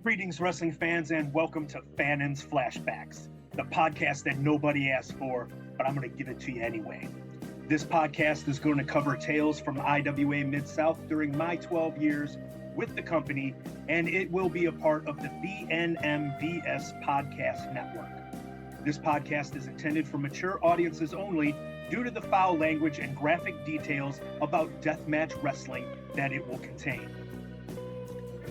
Greetings, wrestling fans, and welcome to Fannin's Flashbacks, the podcast that nobody asked for, but I'm going to give it to you anyway. This podcast is going to cover tales from IWA Mid South during my 12 years with the company, and it will be a part of the BNMVS Podcast Network. This podcast is intended for mature audiences only due to the foul language and graphic details about deathmatch wrestling that it will contain.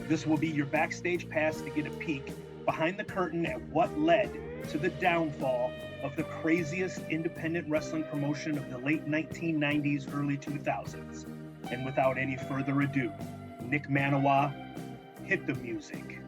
This will be your backstage pass to get a peek behind the curtain at what led to the downfall of the craziest independent wrestling promotion of the late 1990s, early 2000s. And without any further ado, Nick Manawa, hit the music.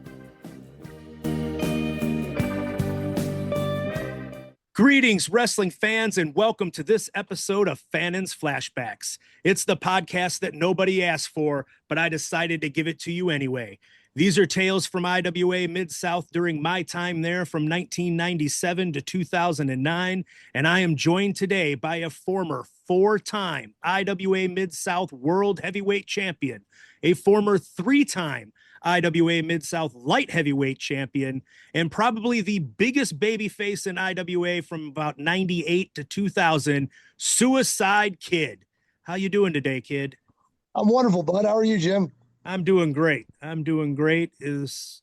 Greetings, wrestling fans, and welcome to this episode of Fannin's Flashbacks. It's the podcast that nobody asked for, but I decided to give it to you anyway. These are tales from IWA Mid South during my time there from 1997 to 2009, and I am joined today by a former four-time IWA Mid South World Heavyweight Champion, a former three-time IWA Mid South Light Heavyweight Champion, and probably the biggest babyface in IWA from about 98 to 2000, Suicide Kid. How you doing today, kid? I'm wonderful, bud. How are you, Jim? I'm doing great. It's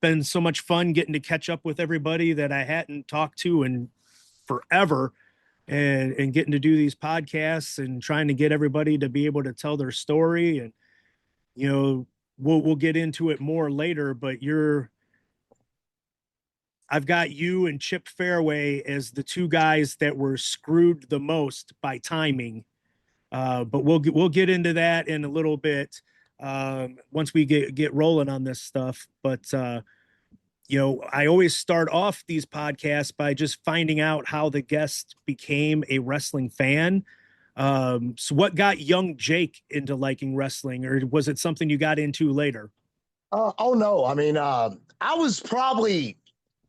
been so much fun getting to catch up with everybody that I hadn't talked to in forever, and getting to do these podcasts and trying to get everybody to be able to tell their story. And, you know, we'll get into it more later, but I've got you and Chip Fairway as the two guys that were screwed the most by timing. But we'll get into that in a little bit once we get rolling on this stuff. But you know, I always start off these podcasts by just finding out how the guest became a wrestling fan. So what got young Jake into liking wrestling, or was it something you got into later? Oh no. I mean, I was probably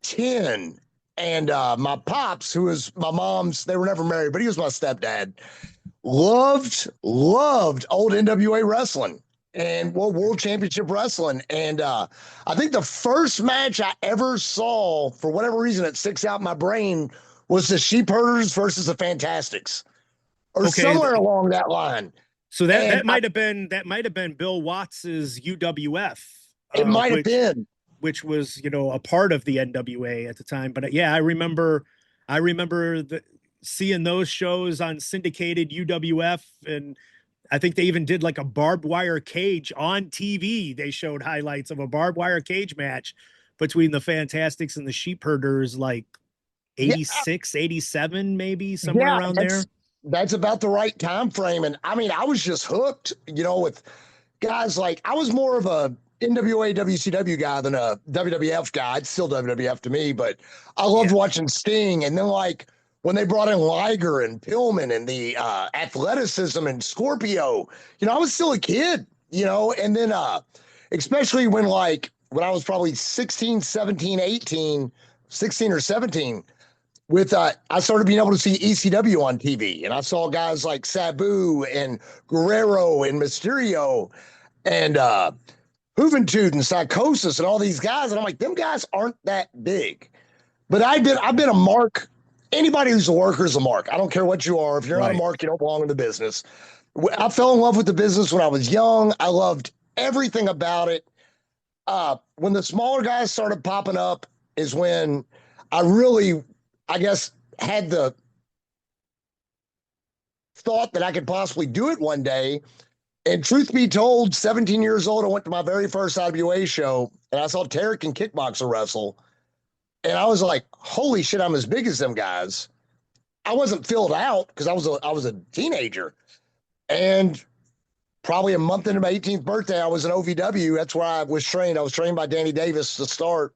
10, and my pops, who was my mom's, they were never married, but he was my stepdad, loved old NWA wrestling and World Championship Wrestling. And I think the first match I ever saw, for whatever reason it sticks out in my brain, was the Sheep Herders versus the Fantastics. Or somewhere along that line. So that might have been Bill Watts's UWF. It might have been, which was, you know, a part of the NWA at the time. But yeah, I remember seeing those shows on syndicated UWF, and I think they even did like a barbed wire cage on TV. They showed highlights of a barbed wire cage match between the Fantastics and the Sheep Herders, like 86, 87, maybe somewhere around there. That's about the right time frame. And I mean, I was just hooked, you know, with guys like, I was more of a NWA WCW guy than a WWF guy. It's still WWF to me, but I loved watching Sting. And then, like, when they brought in Liger and Pillman and the athleticism and Scorpio, you know, I was still a kid, you know. And then especially when I was probably 16, 17, 18, 16 or 17, with I started being able to see ECW on TV, and I saw guys like Sabu and Guerrero and Mysterio and Juventud and Psychosis and all these guys, and I'm like, them guys aren't that big. But I've been a mark. Anybody who's a worker is a mark. I don't care what you are. If you're not a mark, you don't belong in the business. I fell in love with the business when I was young. I loved everything about it. When the smaller guys started popping up is when I really, I guess, had the thought that I could possibly do it one day. And truth be told, 17 years old, I went to my very first IWA show, and I saw Tarek and Kickboxer wrestle. And I was like, holy shit, I'm as big as them guys. I wasn't filled out because I was a teenager. And probably a month into my 18th birthday, I was in OVW. That's where I was trained. I was trained by Danny Davis to start.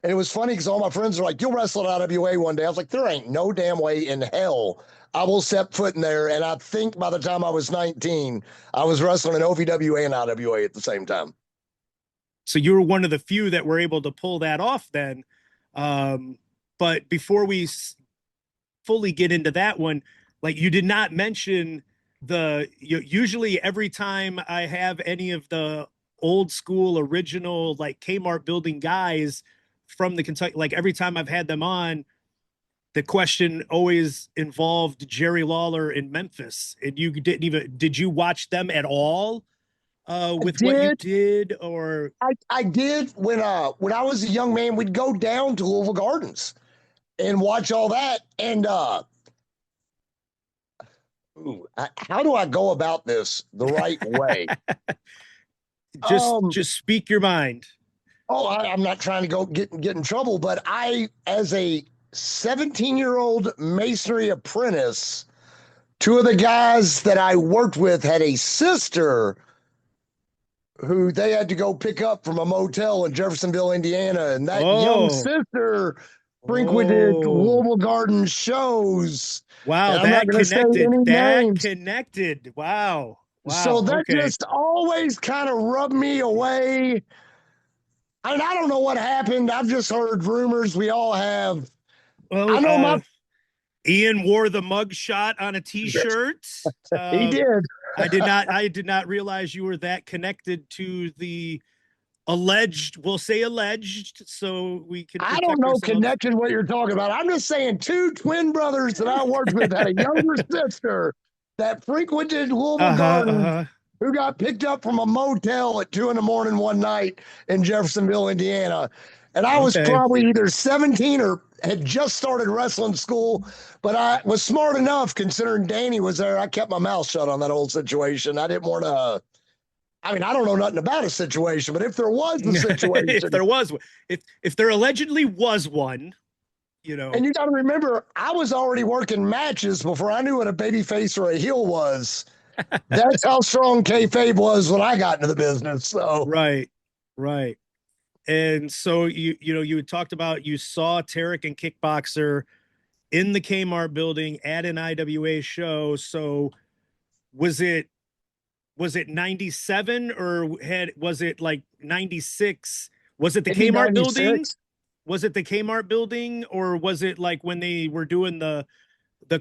And it was funny because all my friends were like, you'll wrestle at IWA one day. I was like, there ain't no damn way in hell I will set foot in there. And I think by the time I was 19, I was wrestling in OVW and IWA at the same time. So you were one of the few that were able to pull that off then. But before we fully get into that one, like, you did not mention usually every time I have any of the old school, original, like Kmart building guys from the Kentucky. Like every time I've had them on, the question always involved Jerry Lawler in Memphis. And you did you watch them at all with what you did? Or I did when I was a young man, we'd go down to Louisville Gardens and watch all that. And how do I go about this the right way? just speak your mind. I'm not trying to go get in trouble, but I, as a 17-year-old masonry apprentice, two of the guys that I worked with had a sister who they had to go pick up from a motel in Jeffersonville, Indiana. And that young sister frequented Louisville Garden shows. Wow, that connected. Wow. So that just always kind of rubbed me away. I mean, I don't know what happened. I've just heard rumors. We all have. Well, I know Ian wore the mug shot on a t-shirt. He did. I did not realize you were that connected to the alleged, we'll say alleged, so we can. I don't know connection what you're talking about. I'm just saying two twin brothers that I worked with had a younger sister that frequented Louisville Gardens who got picked up from a motel at 2 a.m. one night in Jeffersonville, Indiana. And I was probably either 17 or had just started wrestling school, but I was smart enough, considering Danny was there. I kept my mouth shut on that whole situation. I didn't want to. I mean, I don't know nothing about a situation, but if there was a situation, if there allegedly was one, you know. And you got to remember, I was already working matches before I knew what a baby face or a heel was. That's how strong kayfabe was when I got into the business. So right. And so you had talked about, you saw Tarek and Kickboxer in the Kmart building at an IWA show. So was it 97 or was it like 96? Was it the Kmart building? Was it the Kmart building, or was it like when they were doing the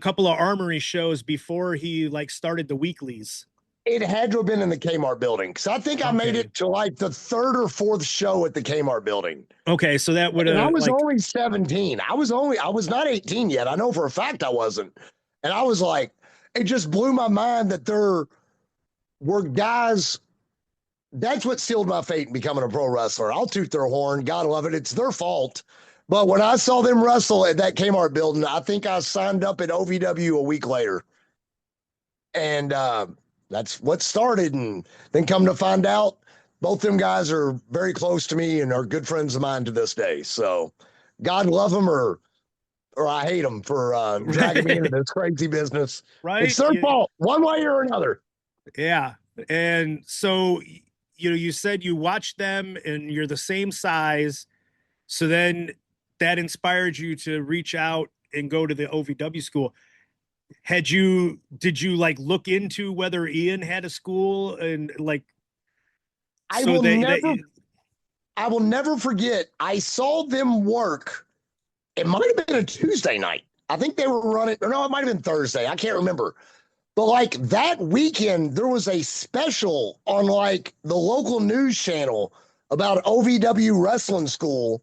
couple of Armory shows before he like started the weeklies? It had to have been in the Kmart building, because I think I made it to like the 3rd or 4th show at the Kmart building. Okay, so that would have. I was only 17. I was not 18 yet. I know for a fact I wasn't. And I was like, it just blew my mind that there were guys. That's what sealed my fate in becoming a pro wrestler. I'll toot their horn. God love it. It's their fault. But when I saw them wrestle at that Kmart building, I think I signed up at OVW a week later. And that's what started. And then come to find out, both them guys are very close to me and are good friends of mine to this day. So God love them or I hate them for dragging me into this crazy business. Right. It's their fault, one way or another. Yeah. And so, you said you watched them and you're the same size. So then that inspired you to reach out and go to the OVW school. Did you like look into whether Ian had a school and like, I will never forget. I saw them work. It might have been a Tuesday night. I think they were running, or no, it might have been Thursday. I can't remember. But like that weekend, there was a special on like the local news channel about OVW wrestling school.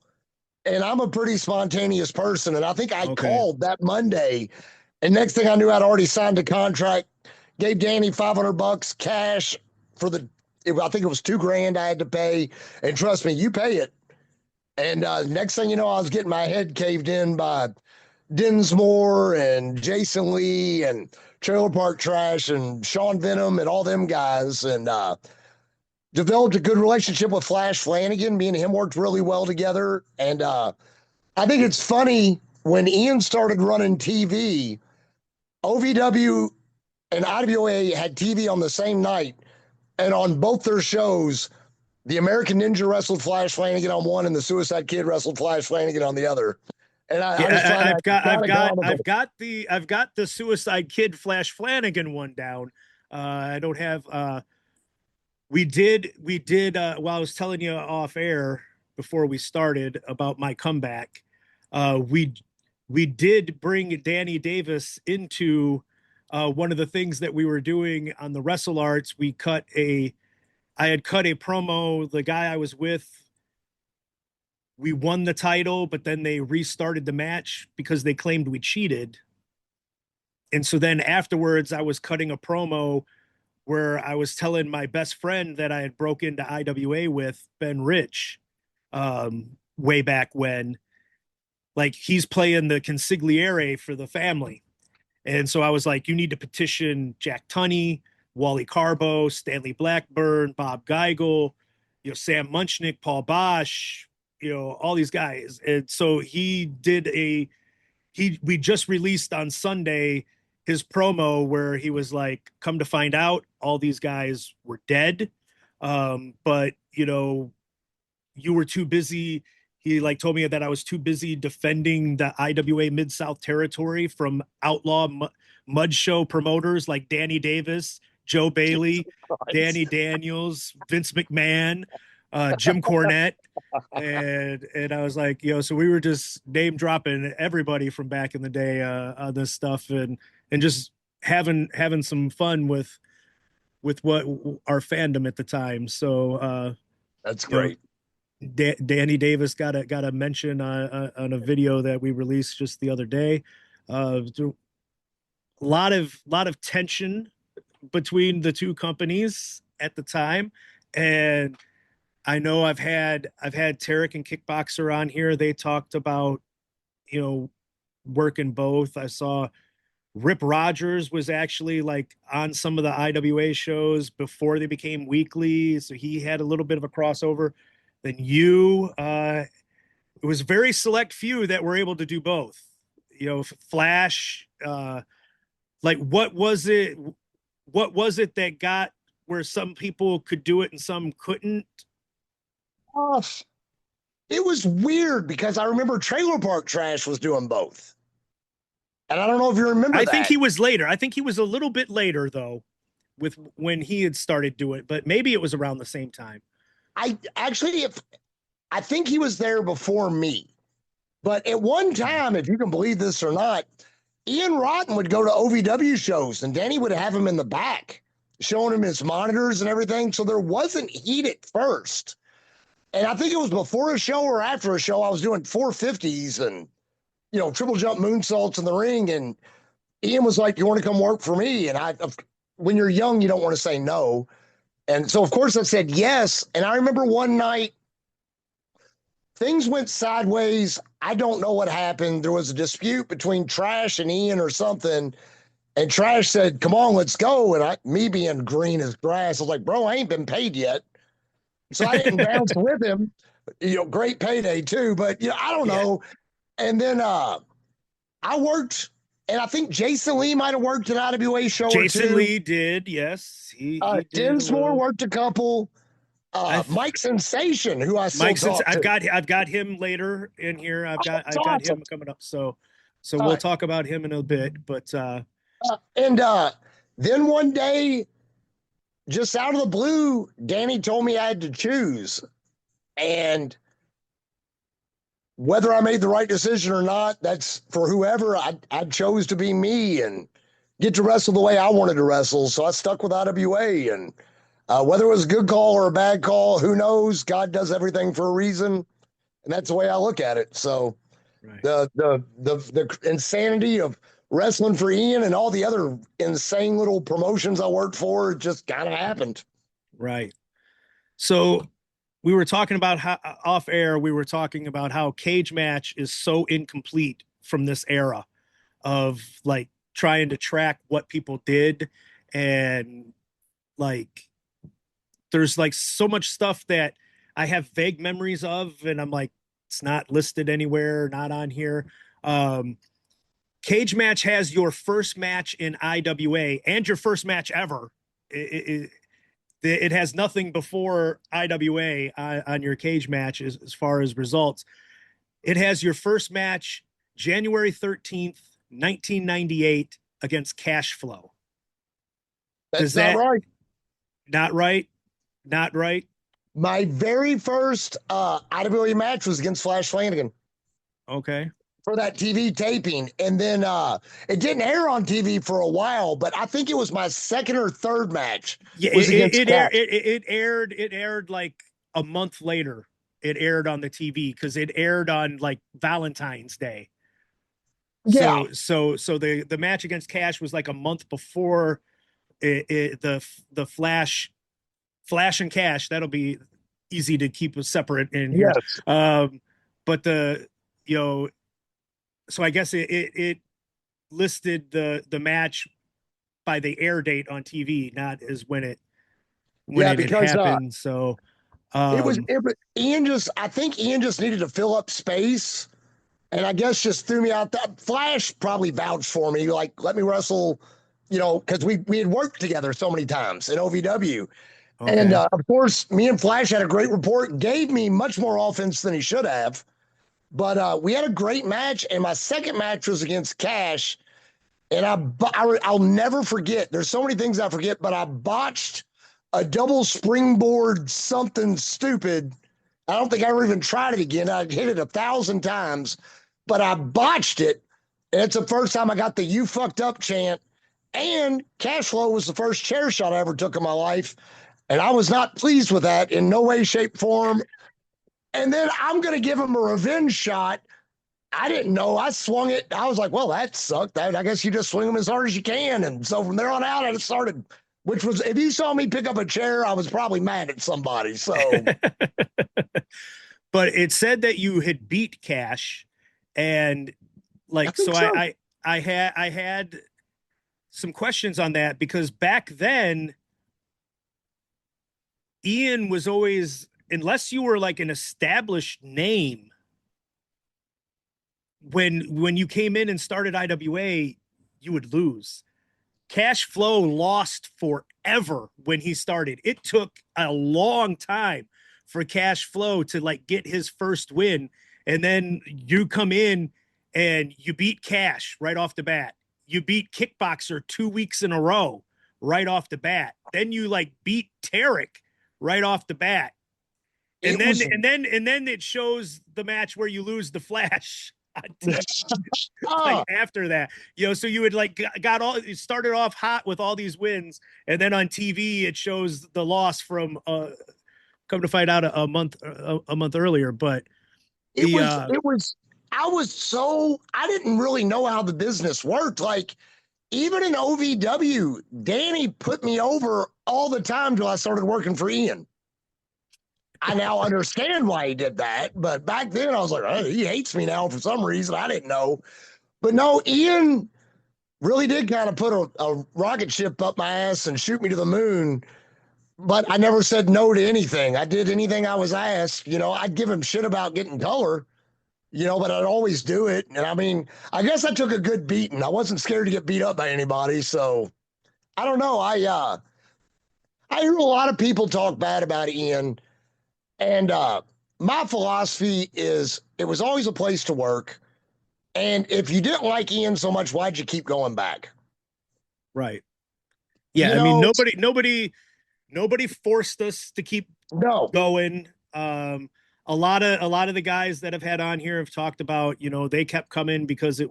And I'm a pretty spontaneous person. And I think I called that Monday. And next thing I knew, I'd already signed a contract, gave Danny $500 cash for I think it was $2,000 I had to pay. And trust me, you pay it. And next thing you know, I was getting my head caved in by Dinsmore and Jason Lee and Trailer Park Trash and Sean Venom and all them guys, and developed a good relationship with Flash Flanagan. Me and him worked really well together. And I think it's funny, when Ian started running TV, OVW and IWA had TV on the same night, and on both their shows, the American Ninja wrestled Flash Flanagan on one and the Suicide Kid wrestled Flash Flanagan on the other. And I've got the Suicide Kid Flash Flanagan one down. I don't have. We did. While I was telling you off air before we started about my comeback, we did bring Danny Davis into one of the things that we were doing on the Wrestle Arts. We cut I had cut a promo. The guy I was with, we won the title, but then they restarted the match because they claimed we cheated. And so then afterwards, I was cutting a promo where I was telling my best friend that I had broke into IWA with, Ben Rich, way back when, like, he's playing the consigliere for the family. And so I was like, you need to petition Jack Tunney, Wally Carbo, Stanley Blackburn, Bob Geigel, Sam Munchnick, Paul Bosch, all these guys. And so we just released on Sunday his promo where he was like, come to find out, all these guys were dead. But you were too busy. He like told me that I was too busy defending the IWA Mid South territory from outlaw mud show promoters like Danny Davis, Joe Bailey, Danny Daniels, Vince McMahon, Jim Cornette. And I was like, so we were just name dropping everybody from back in the day on this stuff and just having some fun with what our fandom at the time. So that's great. Danny Davis got a mention on a video that we released just the other day. A lot of tension between the two companies at the time, and I know I've had Tarek and Kickboxer on here. They talked about working both. I saw Rip Rogers was actually like on some of the IWA shows before they became weekly, so he had a little bit of a crossover. Then it was very select few that were able to do both. Flash, like what was it that got where some people could do it and some couldn't? It was weird because I remember Trailer Park Trash was doing both. And I don't know if you remember that. I think he was later. I think he was a little bit later though, with when he had started doing it, but maybe it was around the same time. I think he was there before me, but at one time, if you can believe this or not, Ian Rotten would go to OVW shows and Danny would have him in the back showing him his monitors and everything. So there wasn't heat at first. And I think it was before a show or after a show, I was doing 450s and, triple jump moonsaults in the ring. And Ian was like, you want to come work for me? And when you're young, you don't want to say no. And so, of course, I said yes. And I remember one night, things went sideways. I don't know what happened. There was a dispute between Trash and Ian or something. And Trash said, come on, let's go. And me being green as grass, I was like, bro, I ain't been paid yet. So I didn't bounce with him. Great payday too. But, I don't know. And then I worked. And I think Jason Lee might have worked an IWA show or two. Jason Lee did, yes. He did Dinsmore worked a couple. Mike Sensation, who I still talk to. I've got him later in here. I've got him coming up. So we'll talk about him in a bit. But and then one day, just out of the blue, Danny told me I had to choose, and whether I made the right decision or not, that's for whoever. I chose to be me and get to wrestle the way I wanted to wrestle. So I stuck with IWA, and whether it was a good call or a bad call, who knows? God does everything for a reason, and that's the way I look at it. So right. The insanity of wrestling for Ian and all the other insane little promotions I worked for just kind of happened. Right. So we were talking about how off air, we were talking about how Cage Match is so incomplete from this era of like trying to track what people did. And like, there's like so much stuff that I have vague memories of, and I'm like, it's not listed anywhere, not on here. Cage Match has your first match in IWA and your first match ever. It has nothing before IWA on your Cage Match as far as results. It has your first match January 13th, 1998 against Cash Flow. That's not right. Not right? Not right? My very first IWA match was against Flash Flanagan. Okay. for that TV taping. And then it didn't air on TV for a while, but I think it was my second or third match. Yeah, Was against it aired like a month later. It aired on the TV because it aired on like Valentine's Day. Yeah. So the match against Cash was like a month before the Flash and Cash. That'll be easy to keep separate in here. Yes. But so I guess it listed the match by the air date on TV, not as when it had happened. So I think Ian just needed to fill up space. And I guess just threw me out. That Flash probably vouched for me, like let me wrestle, because we had worked together so many times in OVW. Okay. And of course, me and Flash had a great rapport. Gave me much more offense than he should have. But we had a great match, and my second match was against Cash. And I'll never forget. There's so many things I forget, but I botched a double springboard something stupid. I don't think I ever even tried it again. I hit it 1,000 times, but I botched it. And it's the first time I got the "you fucked up" chant. And Cash Flow was the first chair shot I ever took in my life. And I was not pleased with that in no way, shape, form. And then I'm going to give him a revenge shot. I didn't know. I swung it. I was like, well, that sucked. I guess you just swing them as hard as you can. And so from there on out, I just started, which was, if you saw me pick up a chair, I was probably mad at somebody. So, but it said that you had beat Cash, and like, so. I had some questions on that, because back then Ian was always, unless you were like an established name, when you came in and started IWA, you would lose. Cash Flow lost forever when he started. It took a long time for Cash Flow to like get his first win. And then you come in and you beat Cash right off the bat. You beat Kickboxer 2 weeks in a row right off the bat. Then you like beat Tarek right off the bat. And then it shows the match where you lose the Flash. Like after that, so you would like you started off hot with all these wins, and then on TV it shows the loss from come to find out a month earlier. But I didn't really know how the business worked. Like even in OVW, Danny put me over all the time till I started working for Ian. I now understand why he did that, but back then I was like, oh, he hates me now for some reason. I didn't know. But no, Ian really did kind of put a rocket ship up my ass and shoot me to the moon. But I never said no to anything. I did anything I was asked. I'd give him shit about getting color, but I'd always do it. And I mean, I guess I took a good beating. I wasn't scared to get beat up by anybody. So I don't know. I hear a lot of people talk bad about Ian. And my philosophy is it was always a place to work. And if you didn't like Ian so much, why'd you keep going back? Right. Yeah. I mean, nobody forced us to keep going. A lot of the guys that have had on here have talked about, they kept coming because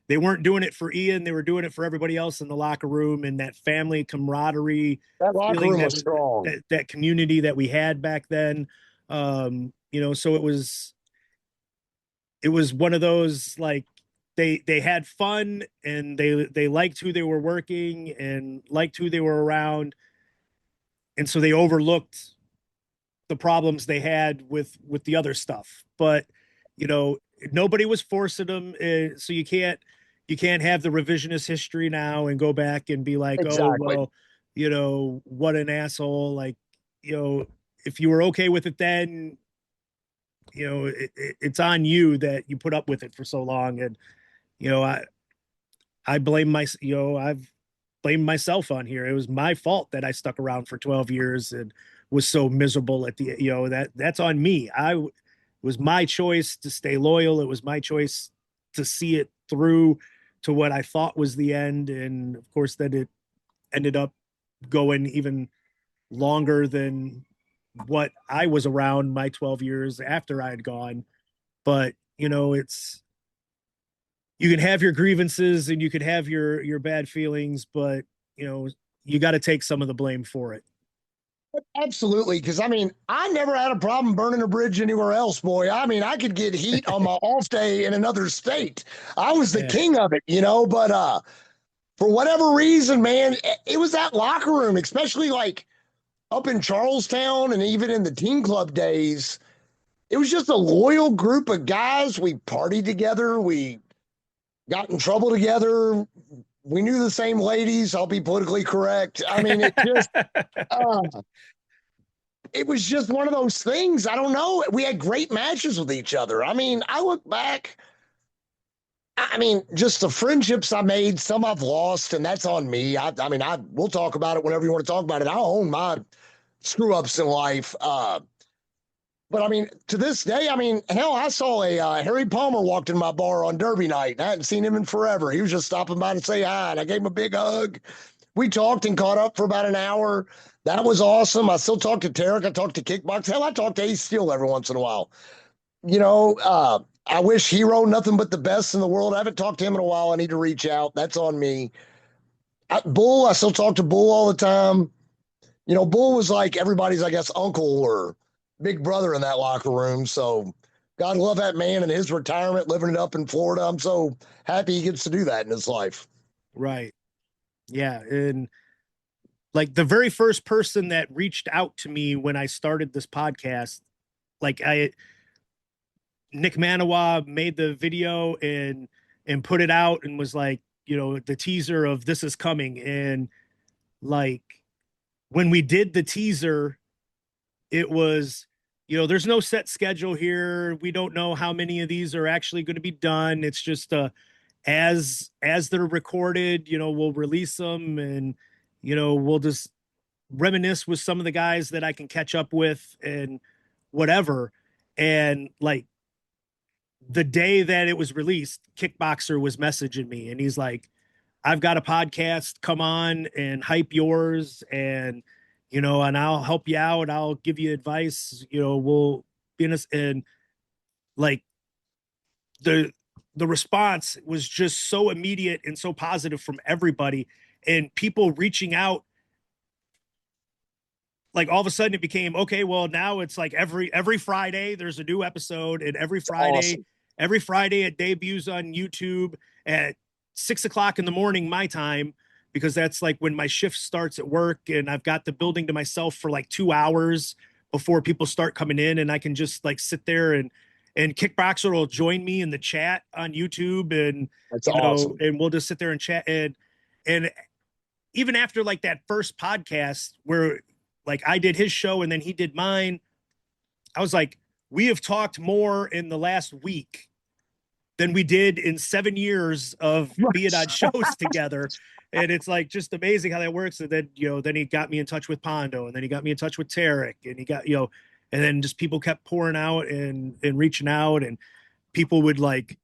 they weren't doing it for Ian. They were doing it for everybody else in the locker room, and that family camaraderie. That locker room was strong. That community that we had back then. So it was one of those, like, they had fun, and they liked who they were working and liked who they were around. And so they overlooked the problems they had with the other stuff. But, nobody was forcing them. So you can't have the revisionist history now and go back and be like, exactly. Oh, well, what an asshole. Like, if you were okay with it then, it's on you that you put up with it for so long. And, I blame I've blamed myself on here. It was my fault that I stuck around for 12 years and was so miserable at the, that's on me. It was my choice to stay loyal. It was my choice to see it through to what I thought was the end. And of course, then it ended up going even longer than what I was around my 12 years after I had gone. But, you can have your grievances and you could have your bad feelings, but you know, you got to take some of the blame for it. Absolutely. Because I mean, I never had a problem burning a bridge anywhere else, boy. I mean, I could get heat on my off day in another state. I was the Yeah. king of it, but for whatever reason, man, it was that locker room, especially like up in Charlestown and even in the team club days. It was just a loyal group of guys. We partied together. We got in trouble together. We knew the same ladies. I'll be politically correct. I mean, uh, it was just one of those things. I don't know. We had great matches with each other. I mean, I look back. I mean, just the friendships I made, some I've lost, and that's on me. We'll talk about it whenever you want to talk about it. I own my screw ups in life. But I mean, to this day, I mean, hell, I saw a Harry Palmer walked in my bar on Derby night. I hadn't seen him in forever. He was just stopping by to say hi, and I gave him a big hug. We talked and caught up for about an hour. That was awesome. I still talk to Tarek. I talk to Kickboxer. Hell, I talk to Ace Steel every once in a while. I wish Hero nothing but the best in the world. I haven't talked to him in a while. I need to reach out. That's on me. Bull, I still talk to Bull all the time. Bull was like everybody's, I guess, uncle or big brother in that locker room. So God love that man and his retirement, living it up in Florida. I'm so happy he gets to do that in his life. Right. Yeah. And like the very first person that reached out to me when I started this podcast, like Nick Manawa made the video and put it out and was like, the teaser of this is coming. And like, when we did the teaser, it was, there's no set schedule here. We don't know how many of these are actually going to be done. It's just as they're recorded, we'll release them, and we'll just reminisce with some of the guys that I can catch up with and whatever. And like the day that it was released, Kickboxer was messaging me and he's like, I've got a podcast, come on and hype yours, and and I'll help you out. I'll give you advice. We'll be in and like the response was just so immediate and so positive from everybody, and people reaching out. Like all of a sudden it became, okay, well now it's like every Friday there's a new episode, and every Friday it debuts on YouTube at 6:00 in the morning, my time, because that's like when my shift starts at work, and I've got the building to myself for like 2 hours before people start coming in, and I can just like sit there and Kickboxer will join me in the chat on YouTube, and that's awesome. and we'll just sit there and chat. And even after like that first podcast where like I did his show and then he did mine, I was like, we have talked more in the last week than we did in 7 years of being on shows together. And it's like just amazing how that works. And then, then he got me in touch with Pondo, and then he got me in touch with Tarek, and he got, and then just people kept pouring out and reaching out, and people would like,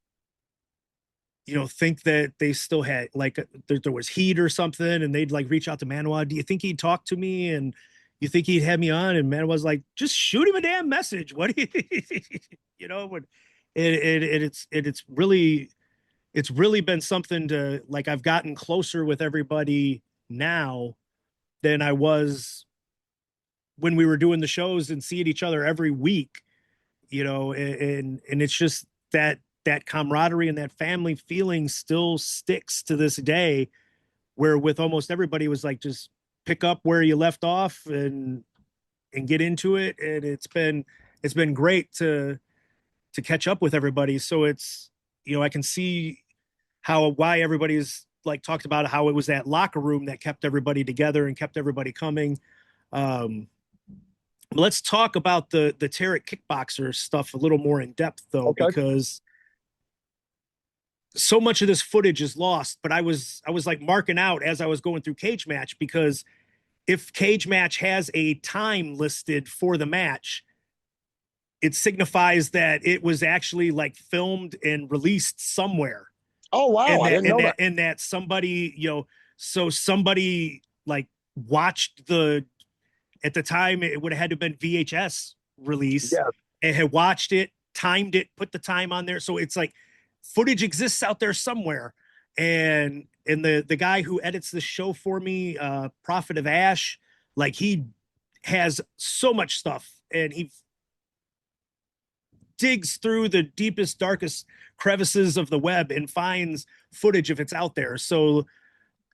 think that they still had like, there was heat or something, and they'd like reach out to Manawa. Do you think he'd talk to me? And you think he'd have me on? And Manawa's like, just shoot him a damn message. What do you, it's really been something to like, I've gotten closer with everybody now than I was when we were doing the shows and seeing each other every week, and it's just that camaraderie and that family feeling still sticks to this day, where with almost everybody was like, just pick up where you left off and get into it. And it's been great to catch up with everybody. So it's, I can see why everybody's like talked about how it was that locker room that kept everybody together and kept everybody coming. Let's talk about the Tarek Kickboxer stuff a little more in depth though, Okay. because so much of this footage is lost, but I was like marking out as I was going through Cage Match, because if Cage Match has a time listed for the match, it signifies that it was actually like filmed and released somewhere. Oh, wow. I didn't know that. And that somebody, so somebody like watched at the time it would have had to have been VHS release, Yeah. and had watched it, timed it, put the time on there. So it's like footage exists out there somewhere. And the guy who edits the show for me, Prophet of Ash, like he has so much stuff, and he digs through the deepest, darkest crevices of the web and finds footage if it's out there. So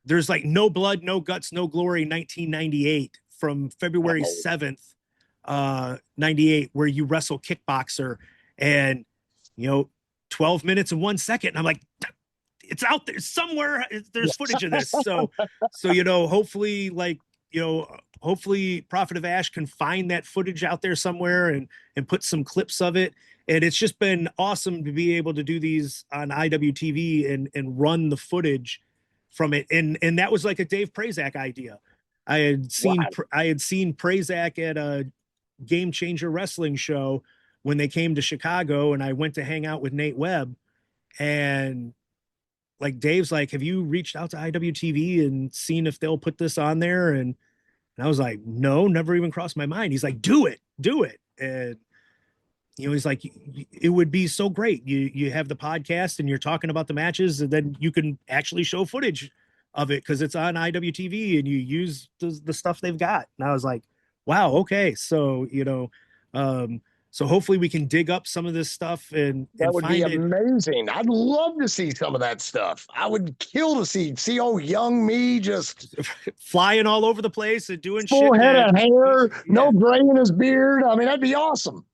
there's like No Blood, No Guts, No Glory 1998 from February 7th, 98, where you wrestle Kickboxer, and 12 minutes and 1 second. And I'm like, it's out there somewhere. There's footage of this. So hopefully, hopefully Prophet of Ash can find that footage out there somewhere and put some clips of it. And it's just been awesome to be able to do these on IWTV and run the footage from it. And that was like a Dave Prazak idea. I had seen Prazak at a Game Changer wrestling show when they came to Chicago, and I went to hang out with Nate Webb, and like Dave's like, have you reached out to IWTV and seen if they'll put this on there? And I was like, no, never even crossed my mind. He's like, do it. And he's like, it would be so great. You have the podcast and you're talking about the matches, and then you can actually show footage of it because it's on IWTV and you use the stuff they've got. And I was like, wow, okay. So, so hopefully we can dig up some of this stuff and that would be find it. amazing. I'd love to see some of that stuff. I would kill to see old young me just flying all over the place and doing full shit. Head of hair, no gray in his beard. I mean, that'd be awesome.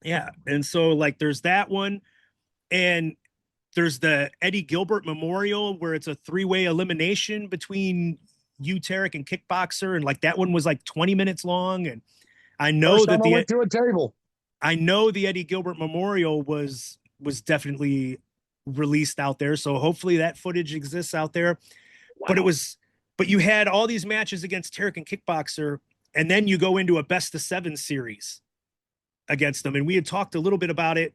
Yeah. And so like there's that one, and there's the Eddie Gilbert Memorial where it's a 3-way elimination between you, Tarek, and Kickboxer, and like that one was like 20 minutes long. And I know that I went to a table. I know the Eddie Gilbert Memorial was definitely released out there. So hopefully that footage exists out there. Wow. But you had all these matches against Tarek and Kickboxer, and then you go into a best of 7 series against them. And we had talked a little bit about it.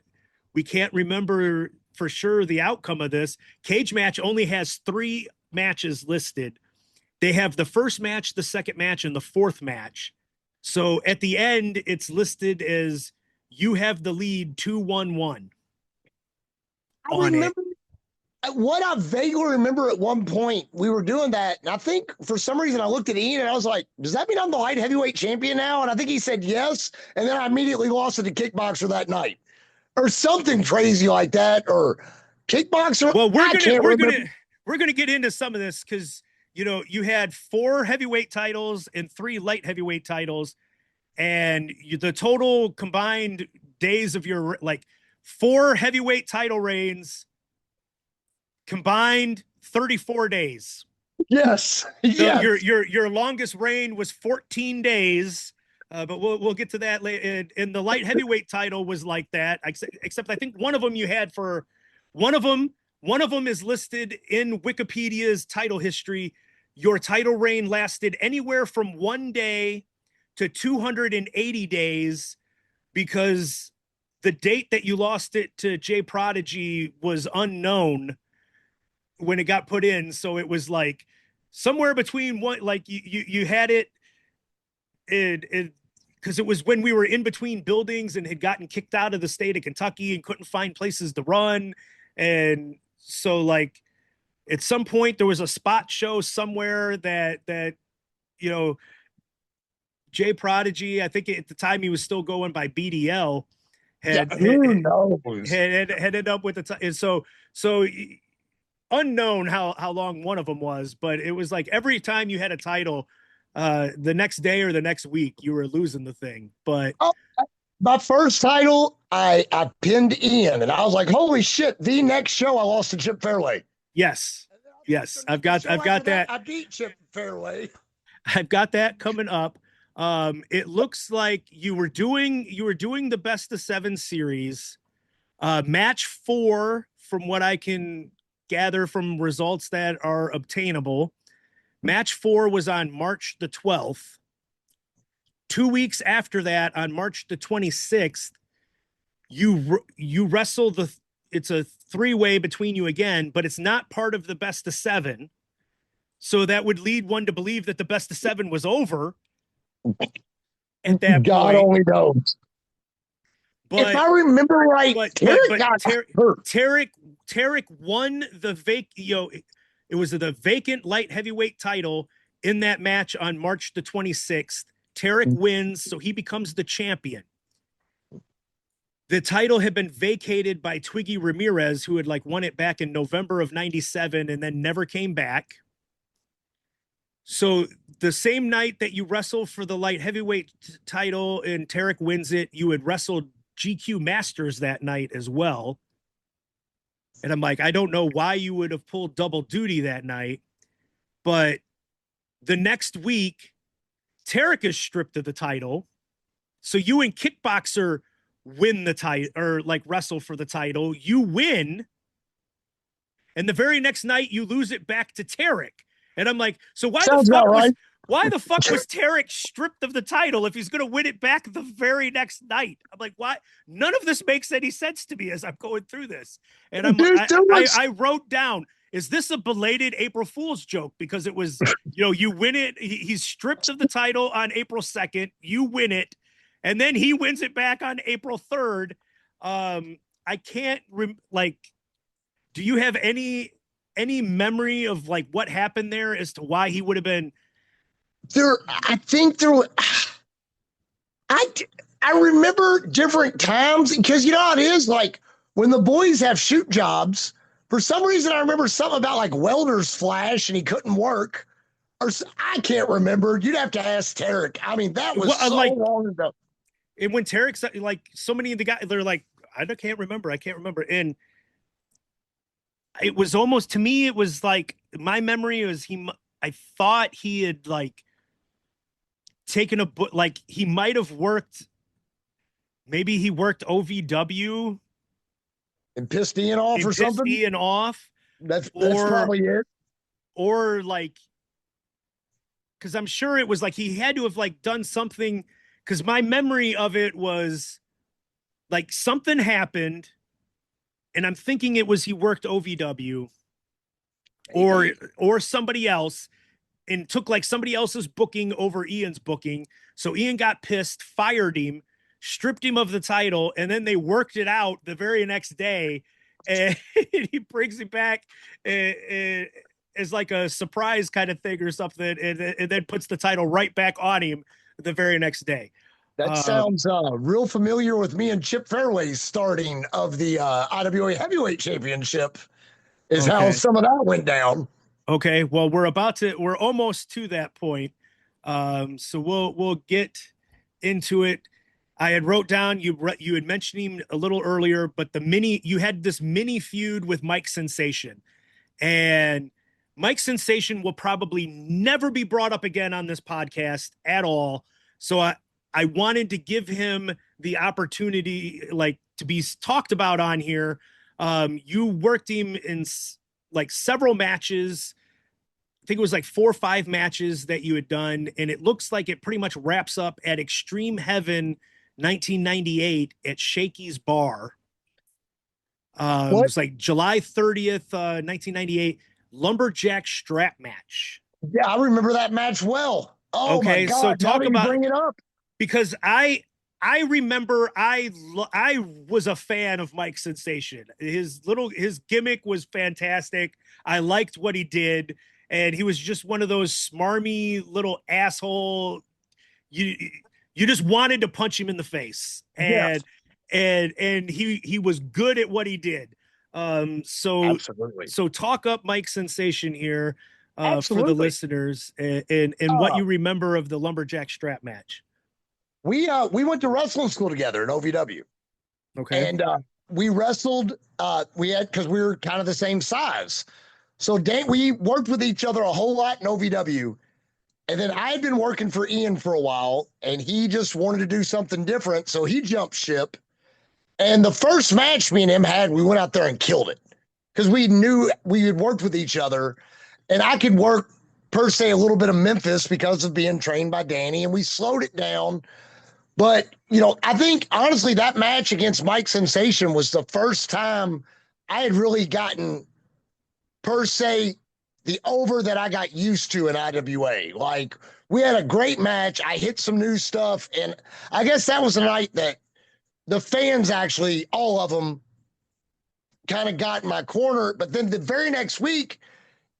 We can't remember for sure the outcome of this. Cage Match only has 3 matches listed. They have the first match, the second match, and the fourth match. So at the end, it's listed as you have the lead 2-1-1. I remember what I vaguely remember at one point we were doing that. And I think for some reason I looked at Ian and I was like, does that mean I'm the light heavyweight champion now? And I think he said yes. And then I immediately lost to the Kickboxer that night or something crazy like that. Or Kickboxer. Well, we're gonna get into some of this because you had 4 heavyweight titles and 3 light heavyweight titles. And the total combined days of your 4 heavyweight title reigns combined 34 days. Yes. So yes. Your longest reign was 14 days. But we'll get to that later. And the light heavyweight title was like that, except I think one of them you had for one of them is listed in Wikipedia's title history. Your title reign lasted anywhere from 1 day to 280 days because the date that you lost it to Jay Prodigy was unknown when it got put in. So it was like somewhere between one, like you had it because it was when we were in between buildings and had gotten kicked out of the state of Kentucky and couldn't find places to run. And so like at some point there was a spot show somewhere that Jay Prodigy, I think at the time he was still going by BDL, had ended up with and so unknown how long one of them was, but it was like every time you had a title, the next day or the next week you were losing the thing. But my first title, I pinned Ian, and I was like, holy shit! The next show I lost to Chip Fairway. Yes, I've got that. I beat Chip Fairway. I've got that coming up. It looks like you were doing the best of 7 series. Match 4, from what I can gather from results that are obtainable. Match 4 was on March the 12th. 2 weeks after that, on March the 26th, you wrestle it's a 3-way between you again, but it's not part of the best of 7. So that would lead one to believe that the best of 7 was over. At that God point. only knows. But if I remember right, Tarek Tarek won it was the vacant light heavyweight title in that match on March the 26th. Tarek wins, so he becomes the champion. The title had been vacated by Twiggy Ramirez, who had won it back in November of 97 and then never came back. So the same night that you wrestled for the light heavyweight title and Tarek wins it, you had wrestled GQ Masters that night as well. And I'm like, I don't know why you would have pulled double duty that night. But the next week, Tarek is stripped of the title. So you and Kickboxer win the title, or wrestle for the title. You win. And the very next night, you lose it back to Tarek. And I'm like, so why the fuck was Tarek stripped of the title if he's going to win it back the very next night? I'm like, why? None of this makes any sense to me as I'm going through this. And I wrote down, is this a belated April Fool's joke? Because it was, you win it. He's stripped of the title on April 2nd. You win it. And then he wins it back on April 3rd. I can't do you have any memory of what happened there as to why he would have been there? I think there was, I remember different times because how it is when the boys have shoot jobs, for some reason I remember something about welder's flash and he couldn't work, or I can't remember. You'd have to ask Tarek. I mean, that was long ago. And when Tarek's so many of the guys, they're like, I can't remember. And it was almost, to me, it was my memory was I thought he had taken a book, he might have worked, maybe he worked OVW and pissed Ian off or something. Ian off. That's probably it. Or because I'm sure it was he had to have done something. Because my memory of it was something happened, and I'm thinking it was he worked OVW or somebody else and took somebody else's booking over Ian's booking. So Ian got pissed, fired him, stripped him of the title, and then they worked it out the very next day, and he brings it back as a surprise kind of thing or something, and then puts the title right back on him the very next day. That sounds real familiar with me and Chip Fairway's starting of the IWA Heavyweight Championship is how some of that went down. Okay, well, we're almost to that point. So we'll get into it. I had wrote down, you had mentioned him a little earlier, but you had this mini feud with Mike Sensation, and Mike Sensation will probably never be brought up again on this podcast at all. So I wanted to give him the opportunity, to be talked about on here. You worked him in several matches. I think it was 4 or 5 matches that you had done. And it looks like it pretty much wraps up at Extreme Heaven 1998 at Shakey's Bar. It was July 30th, 1998. Lumberjack strap match. Yeah, I remember that match well. Oh, okay, my God. So talk about, bring it up, because I remember I was a fan of Mike Sensation. His gimmick was fantastic. I liked what he did, and he was just one of those smarmy little asshole. You just wanted to punch him in the face, and he was good at what he did. Absolutely. So talk up Mike Sensation here for the listeners, and what you remember of the lumberjack strap match. We went to wrestling school together in OVW. Okay. And we wrestled, because we were kind of the same size. So we worked with each other a whole lot in OVW. And then I had been working for Ian for a while, and he just wanted to do something different. So he jumped ship. And the first match me and him had, we went out there and killed it because we knew we had worked with each other, and I could work per se a little bit of Memphis because of being trained by Danny, and we slowed it down. But, I think honestly that match against Mike Sensation was the first time I had really gotten per se the over that I got used to in IWA. We had a great match. I hit some new stuff, and I guess that was the night that the fans actually, all of them, kind of got in my corner. But then the very next week,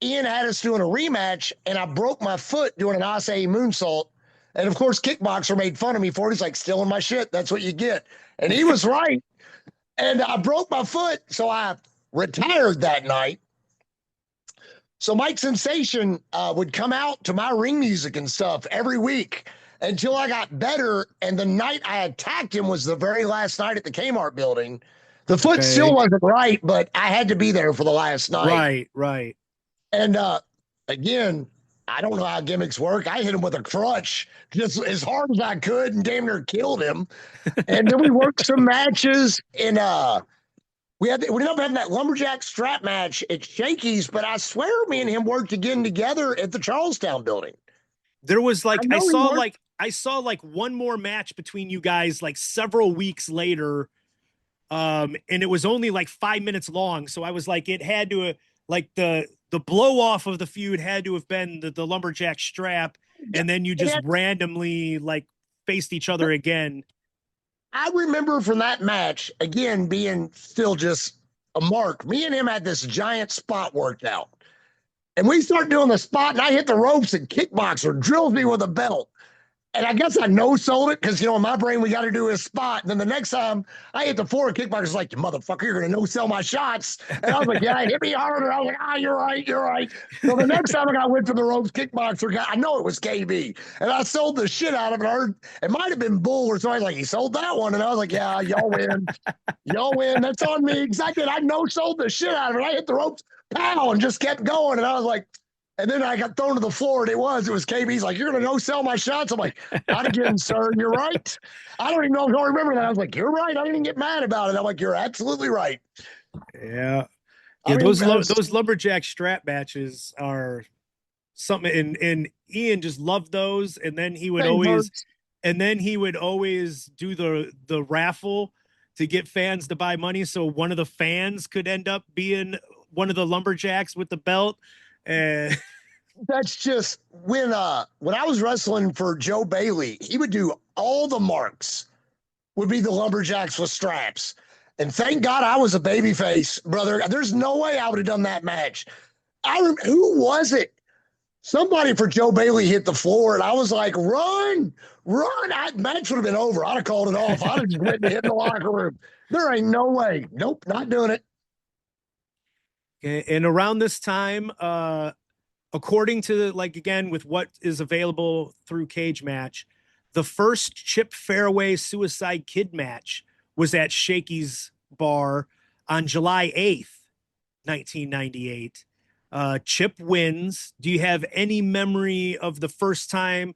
Ian had us doing a rematch, and I broke my foot doing an Asai moonsault. And of course, Kickboxer made fun of me for it. He's like, stealing my shit. That's what you get. And he was right. And I broke my foot. So I retired that night. So Mike Sensation would come out to my ring music and stuff every week until I got better. And the night I attacked him was the very last night at the Kmart building. The foot still wasn't right, but I had to be there for the last night. Right. And again, I don't know how gimmicks work. I hit him with a crutch just as hard as I could and damn near killed him. And then we worked some matches, and we ended up having that lumberjack strap match at Shakey's, but I swear me and him worked again together at the Charlestown building. There was like I saw like one more match between you guys like several weeks later. And it was only like 5 minutes long. So I was like, it had to like the blow off of the feud had to have been the lumberjack strap, and then you just randomly like faced each other again. I remember from that match, again, being still just a mark. Me and him had this giant spot worked out. And we start doing the spot, and I hit the ropes, and Kickboxer drills me with a belt. And I guess I no-sold it because, in my brain, we got to do a spot. And then the next time I hit the floor, Kickboxer's like, you motherfucker, you're going to no-sell my shots. And I was like, yeah, hit me harder. I was like, you're right. So the next time I got whipped to the ropes, Kickboxer I know it was KB. And I sold the shit out of it. I heard it might have been Bull or something. Like, he sold that one. And I was like, yeah, y'all win. Y'all win. That's on me. Exactly. I no-sold the shit out of it. I hit the ropes, pow, and just kept going. And I was like, and then I got thrown to the floor, and it was KB's like, you're going to no-sell my shots? I'm like, not again, sir. You're right. I don't even know if I remember that. I was like, you're right. I didn't get mad about it. I'm like, you're absolutely right. Yeah. Yeah, those lumberjack strap matches are something, and Ian just loved those. And then he would always do the raffle to get fans to buy money. So one of the fans could end up being one of the lumberjacks with the belt. And that's just when I was wrestling for Joe Bailey, he would do all the marks would be the lumberjacks with straps. And thank God I was a babyface, brother. There's no way I would have done that match. Who was it? Somebody for Joe Bailey hit the floor, and I was like, run. That match would have been over. I'd have called it off. I'd have just went and hit the locker room. There ain't no way. Nope, not doing it. And around this time, according to again, with what is available through Cage Match, the first Chip Fairway Suicide Kid match was at Shakey's Bar on July 8th, 1998. Chip wins. Do you have any memory of the first time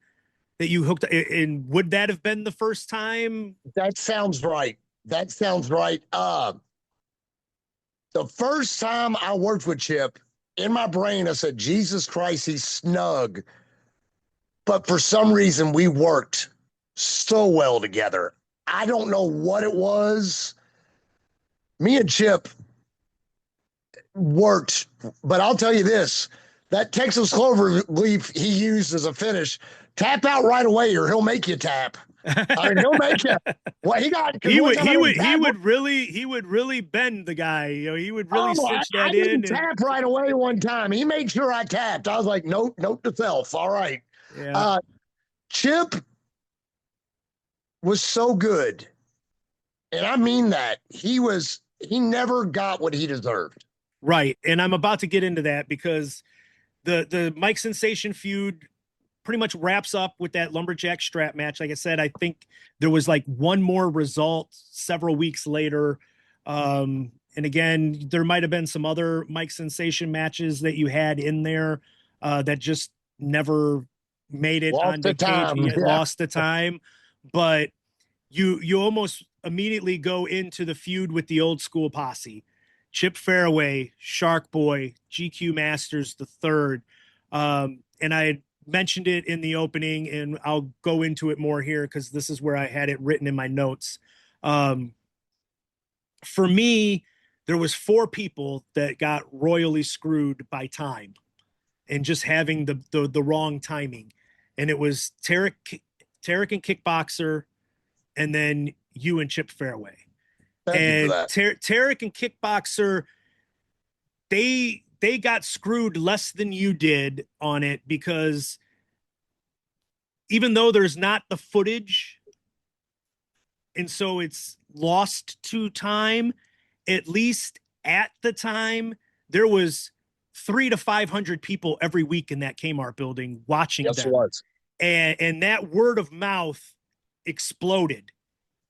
that you hooked? And would that have been the first time? That sounds right. The first time I worked with Chip, in my brain, I said, Jesus Christ, he's snug. But for some reason, we worked so well together. I don't know what it was. Me and Chip worked, but I'll tell you this, that Texas clover leaf he used as a finish, tap out right away or he'll make you tap. I mean, he'll make you. Well, he would really bend the guy. He would really stitch that in. Tap right away one time. He made sure I tapped. I was like, note to self. All right. Yeah. Chip was so good, and I mean that. He never got what he deserved. Right, and I'm about to get into that because the Mike Sensation feud pretty much wraps up with that lumberjack strap match. Like I said, I think there was like one more result several weeks later. And again, there might have been some other Mike Sensation matches that you had in there that just never made it on the cage. Lost the time. But you almost immediately go into the feud with the old school posse. Chip Fairway, Shark Boy, GQ Masters the third. And I had mentioned it in the opening, and I'll go into it more here because this is where I had it written in my notes. For me, there was 4 people that got royally screwed by time and just having the wrong timing. And it was Tarek and Kickboxer, and then you and Chip Fairway. Thank you for that. Tarek and Kickboxer, they got screwed less than you did on it, because even though there's not the footage, and so it's lost to time, at least at the time, there was 300 to 500 people every week in that Kmart building watching them. It was. And that word of mouth exploded,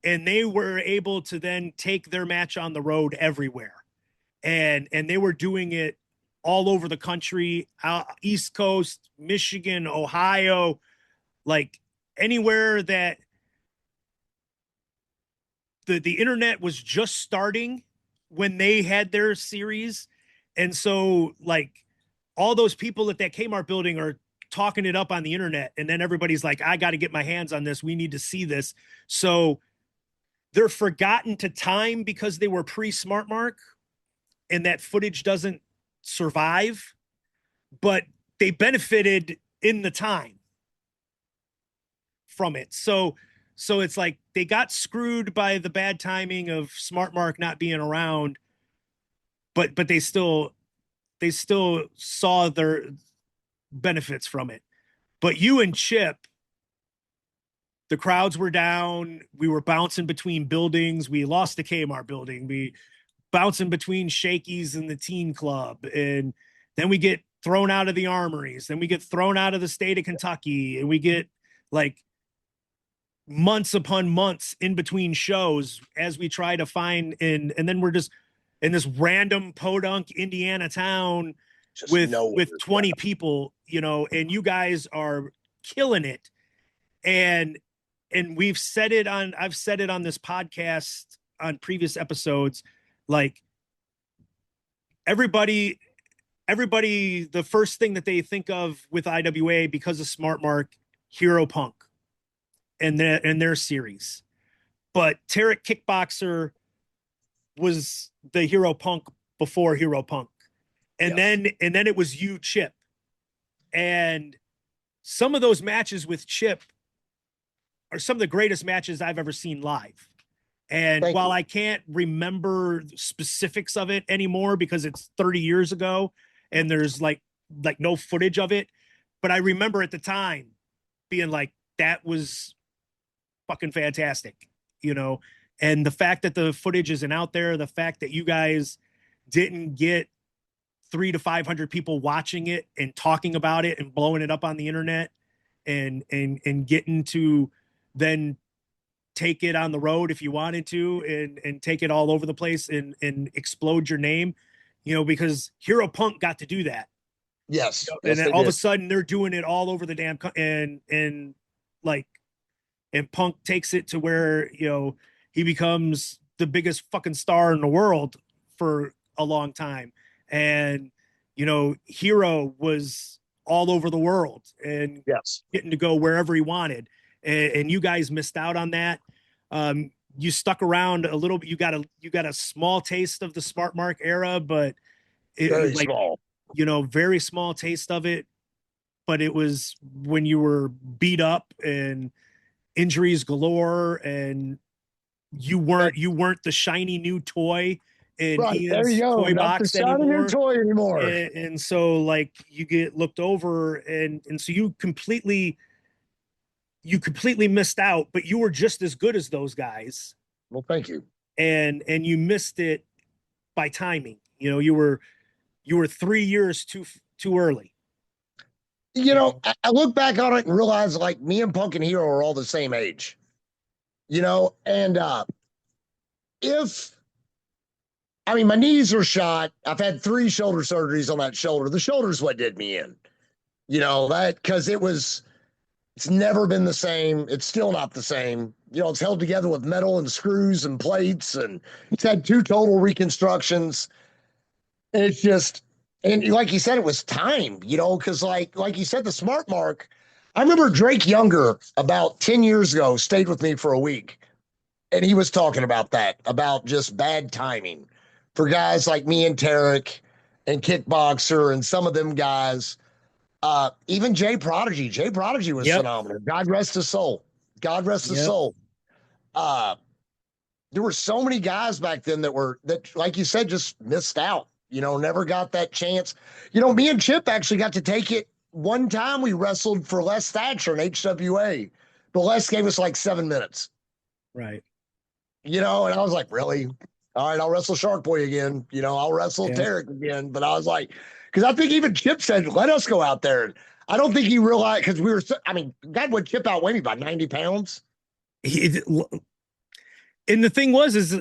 and they were able to then take their match on the road everywhere. And they were doing it all over the country, East Coast, Michigan, Ohio, like anywhere that the internet was just starting when they had their series. And so like all those people at that Kmart building are talking it up on the internet. And then everybody's like, I got to get my hands on this. We need to see this. So they're forgotten to time because they were pre-Smart Mark, and that footage doesn't survive, but they benefited in the time from it. So it's like they got screwed by the bad timing of Smart Mark not being around, but they still saw their benefits from it. But you and Chip, the crowds were down. We were bouncing between buildings. We lost the Kmart building. We bouncing between Shakey's and the teen club. And then we get thrown out of the armories. Then we get thrown out of the state of Kentucky. And we get like months upon months in between shows as we try to find, and then we're just in this random podunk Indiana town just with 20 people, you know, and you guys are killing it. And I've said it on this podcast on previous episodes, like everybody, the first thing that they think of with IWA because of Smart Mark, Hero Punk and their series. But Tarek Kickboxer was the Hero Punk before Hero Punk. And yes. then it was you, Chip. And some of those matches with Chip are some of the greatest matches I've ever seen live. And while I can't remember specifics of it anymore because it's 30 years ago and there's like no footage of it, but I remember at the time being like, that was fucking fantastic, you know? And the fact that the footage isn't out there, the fact that you guys didn't get 300 to 500 people watching it and talking about it and blowing it up on the internet and getting to then take it on the road if you wanted to and take it all over the place and explode your name, you know, because Hero Punk got to do that. Yes. You know, and then all of a sudden they're doing it all over the damn and Punk takes it to where, you know, he becomes the biggest fucking star in the world for a long time. And, you know, Hero was all over the world and getting to go wherever he wanted. And you guys missed out on that. You stuck around a little bit. You got a small taste of the Smart Mark era, but it was like, small, you know, very small taste of it. But it was when you were beat up and injuries galore, and you weren't the shiny new toy in Ian's toy box anymore. And so like you get looked over, and so you completely missed out, but you were just as good as those guys. Well, thank you. And you missed it by timing. You know, you were 3 years too early. You know, I look back on it and realize like me and Punk and Hero are all the same age, you know, and my knees are shot. I've had 3 shoulder surgeries on that shoulder. The shoulder's what did me in, you know, that because it's never been the same. It's still not the same. You know, it's held together with metal and screws and plates, and it's had 2 total reconstructions. And it's just, and like you said, it was time, you know, because like you said, the Smart Mark, I remember Drake Younger about 10 years ago stayed with me for a week, and he was talking about that, about just bad timing for guys like me and Tarek and Kickboxer and some of them guys. Even Jay Prodigy was phenomenal. God rest his soul. God rest his soul. there were so many guys back then that, like you said, just missed out, never got that chance. Me and Chip actually got to take it one time. We wrestled for Les Thatcher in HWA, but Les gave us like 7 minutes. Right. And I was like, really? All right, I'll wrestle Shark Boy again. I'll wrestle Tarek again. But I was like, because I think even Chip said, let us go out there. I don't think he realized, because God would Chip outweigh me by 90 pounds. And the thing was,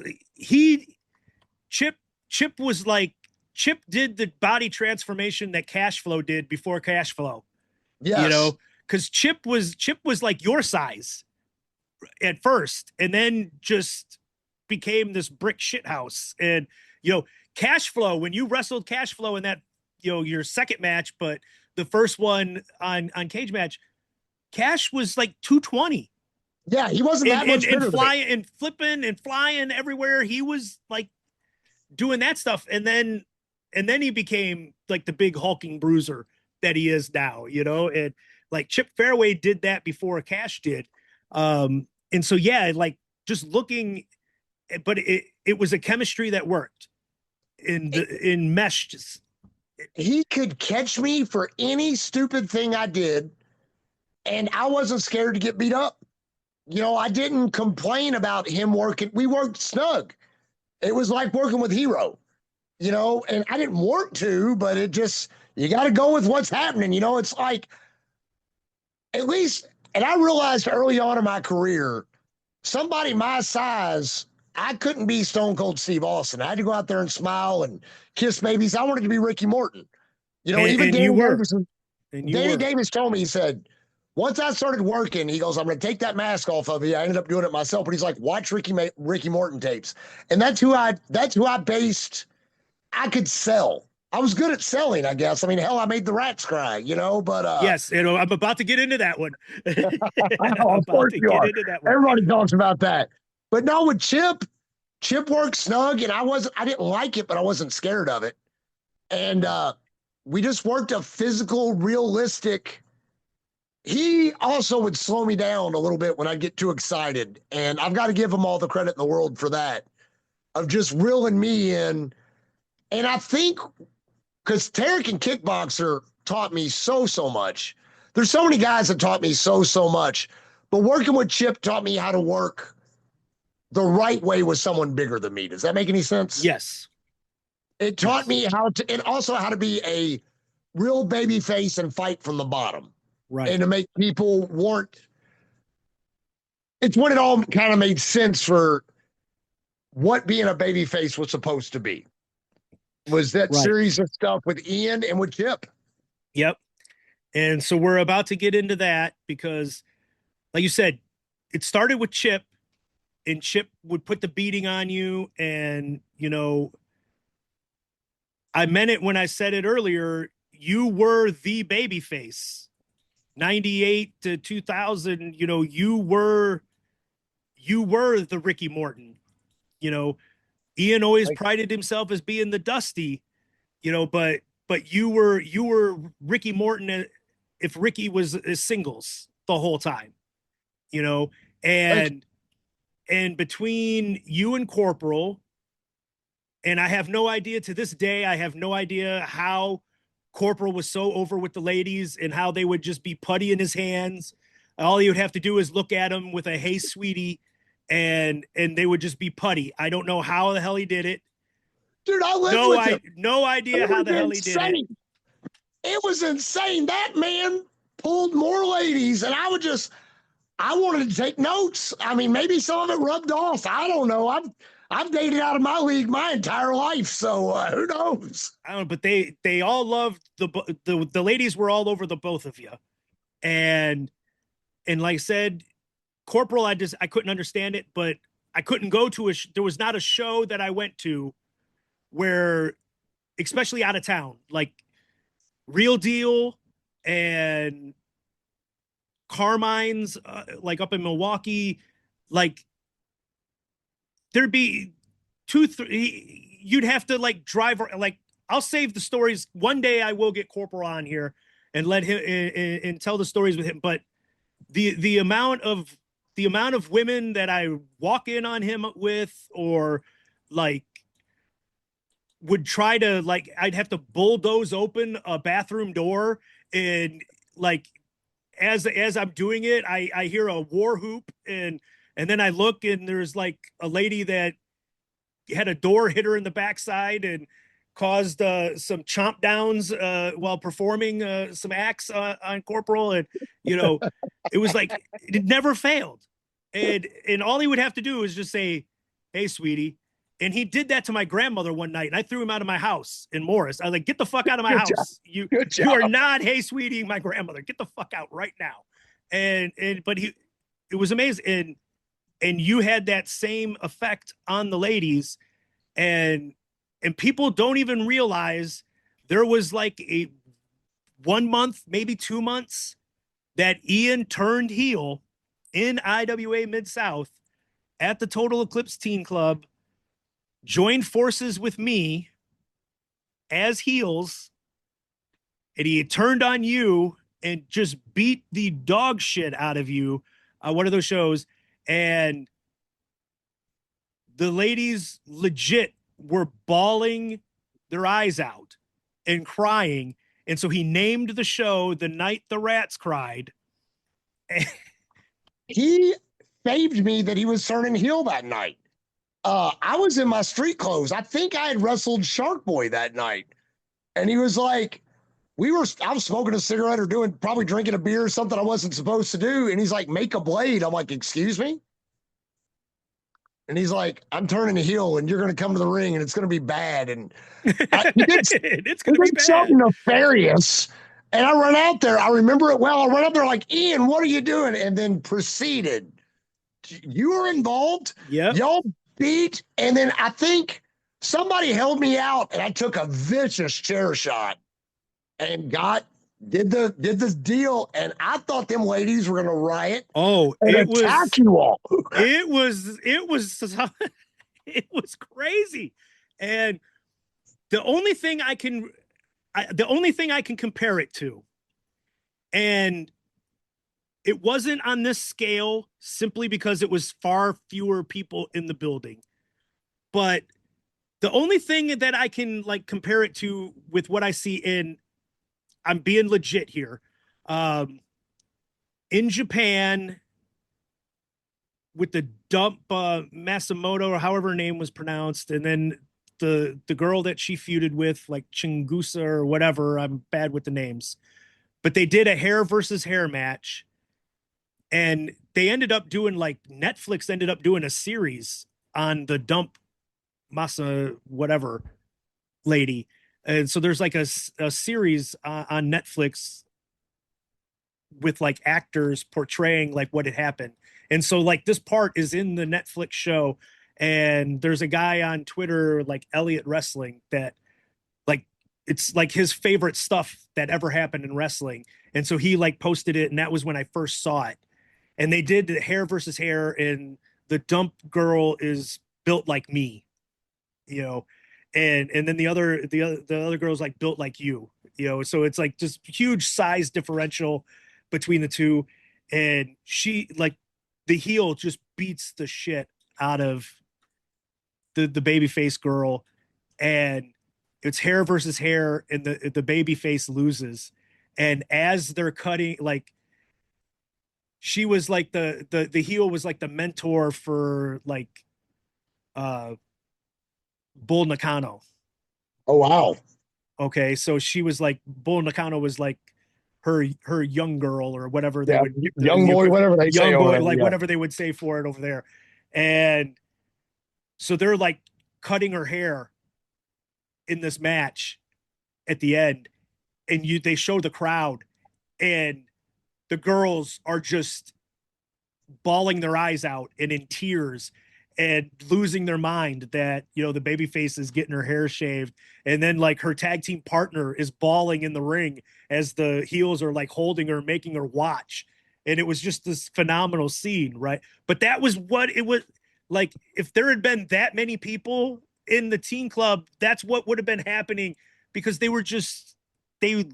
Chip was like, Chip did the body transformation that Cash Flow did before Cash Flow. Yes. Because Chip was like your size at first, and then just became this brick shit house. And Cash Flow, when you wrestled Cash Flow in that your second match, but the first one on Cage Match, Cash was like 220. Yeah, he wasn't that much bigger, and flying and flipping and flying everywhere. He was like doing that stuff, and then he became like the big hulking bruiser that he is now. And like Chip Fairway did that before Cash did. And so like just looking, but it was a chemistry that worked in mesh. He could catch me for any stupid thing I did, and I wasn't scared to get beat up. I didn't complain about him working. We worked snug. It was like working with Hero, and I didn't want to, but it just, you got to go with what's happening. It's like, at least, and I realized early on in my career, somebody my size, I couldn't be Stone Cold Steve Austin. I had to go out there and smile and kiss babies. I wanted to be Ricky Morton. Even Danny Davis told me, he said, once I started working, he goes, I'm going to take that mask off of you. I ended up doing it myself, but he's like, watch Ricky Morton tapes. And that's who I based, I could sell. I was good at selling, I guess. Hell, I made the rats cry, but. Yes, I'm about to get into that one. Of course you are. Everybody talks about that. But no, with Chip worked snug, and I didn't like it, but I wasn't scared of it. And we just worked a physical, realistic. He also would slow me down a little bit when I get too excited. And I've got to give him all the credit in the world for that, of just reeling me in. And I think, because Tarek and Kickboxer taught me so much. There's so many guys that taught me so much. But working with Chip taught me how to work the right way with someone bigger than me. Does that make any sense? Yes. It taught me how to be a real baby face and fight from the bottom. Right. And to make people it's when it all kind of made sense for what being a baby face was supposed to be. Was that series of stuff with Ian and with Chip. Yep. And so we're about to get into that because, like you said, it started with Chip, and Chip would put the beating on you. And, I meant it when I said it earlier. You were the baby face. 98 to 2000, you were the Ricky Morton. Ian always prided himself as being the Dusty, but you were Ricky Morton if Ricky was singles the whole time, and between you and Corporal, and I have no idea to this day, I have no idea how Corporal was so over with the ladies and how they would just be putty in his hands. All he would have to do is look at him with a "Hey, sweetie," and they would just be putty. I don't know how the hell he did it. Dude, I lived with him. No idea how the hell he did it. It was insane. That man pulled more ladies, and I wanted to take notes. Maybe some of it rubbed off. I don't know. I've dated out of my league my entire life, so who knows? I don't know, but they all loved the ladies were all over the both of you, and like I said, Corporal, I couldn't understand it, but I couldn't go to there was not a show that I went to where, especially out of town, like Real Deal and Carmine's, like up in Milwaukee, like there'd be 2-3, you'd have to like drive, like I'll save the stories. One day I will get Corporal on here and let him and tell the stories with him. But the amount of the amount of women that I walk in on him with, or like would try to like, I'd have to bulldoze open a bathroom door, and like as I'm doing it, I hear a war whoop, and then I look and there's like a lady that had a door hit her in the backside and caused some chomp downs while performing some acts on Corporal, and it was like it never failed, and all he would have to do is just say, "Hey, sweetie." And he did that to my grandmother one night, and I threw him out of my house in Morris. I was like, "Get the fuck out of my house! You are not, hey, sweetie, my grandmother. Get the fuck out right now!" But it was amazing, and you had that same effect on the ladies, and people don't even realize there was like a 1 month, maybe 2 months, that Ian turned heel in IWA Mid South at the Total Eclipse Teen Club, joined forces with me as heels, and he turned on you and just beat the dog shit out of you on one of those shows. And the ladies legit were bawling their eyes out and crying. And so he named the show The Night the Rats Cried. He saved me that he was turning heel that night. I was in my street clothes. I think I had wrestled Shark Boy that night. And he was like, I was smoking a cigarette or probably drinking a beer or something I wasn't supposed to do. And he's like, make a blade. I'm like, excuse me? And he's like, I'm turning a heel and you're going to come to the ring and it's going to be bad. And it's going to be bad. Something nefarious. And I run out there. I remember it well. I run out there like, Ian, what are you doing? And then proceeded. You were involved. Yeah. Y'all beat. And then I think somebody held me out and I took a vicious chair shot and did this deal. And I thought them ladies were going to riot. Oh, and attack you all. it was it was crazy. And the only thing I can compare it to, and it wasn't on this scale simply because it was far fewer people in the building, but the only thing that I can like compare it to with what I see in, I'm being legit here, in Japan with the dump Masamoto, or however her name was pronounced, and then the girl that she feuded with, like Chingusa or whatever. I'm bad with the names, but they did a hair versus hair match, and they ended up doing, like, Netflix ended up doing a series on the dump Masa whatever lady. And so there's like a series on Netflix with like actors portraying like what had happened. And so like this part is in the Netflix show, and there's a guy on Twitter, like Elliot Wrestling, that like, it's like his favorite stuff that ever happened in wrestling. And so he like posted it, and that was when I first saw it. And they did the hair versus hair, and the dump girl is built like me, and then the other girl's like built like you, so it's like just huge size differential between the two. And she, like, the heel just beats the shit out of the babyface girl, and it's hair versus hair, and the babyface loses. And as they're cutting, like, she was like the heel was like the mentor for like Bull Nakano. Oh, wow. Okay, so she was like, Bull Nakano was like her young girl, or whatever they would, young boy, whatever they say, whatever they would say for it over there. And so they're like cutting her hair in this match at the end, and they show the crowd, and the girls are just bawling their eyes out and in tears and losing their mind that, the babyface is getting her hair shaved. And then like her tag team partner is bawling in the ring as the heels are like holding her, making her watch. And it was just this phenomenal scene, right? But that was what it was like. If there had been that many people in the teen club, that's what would have been happening, because they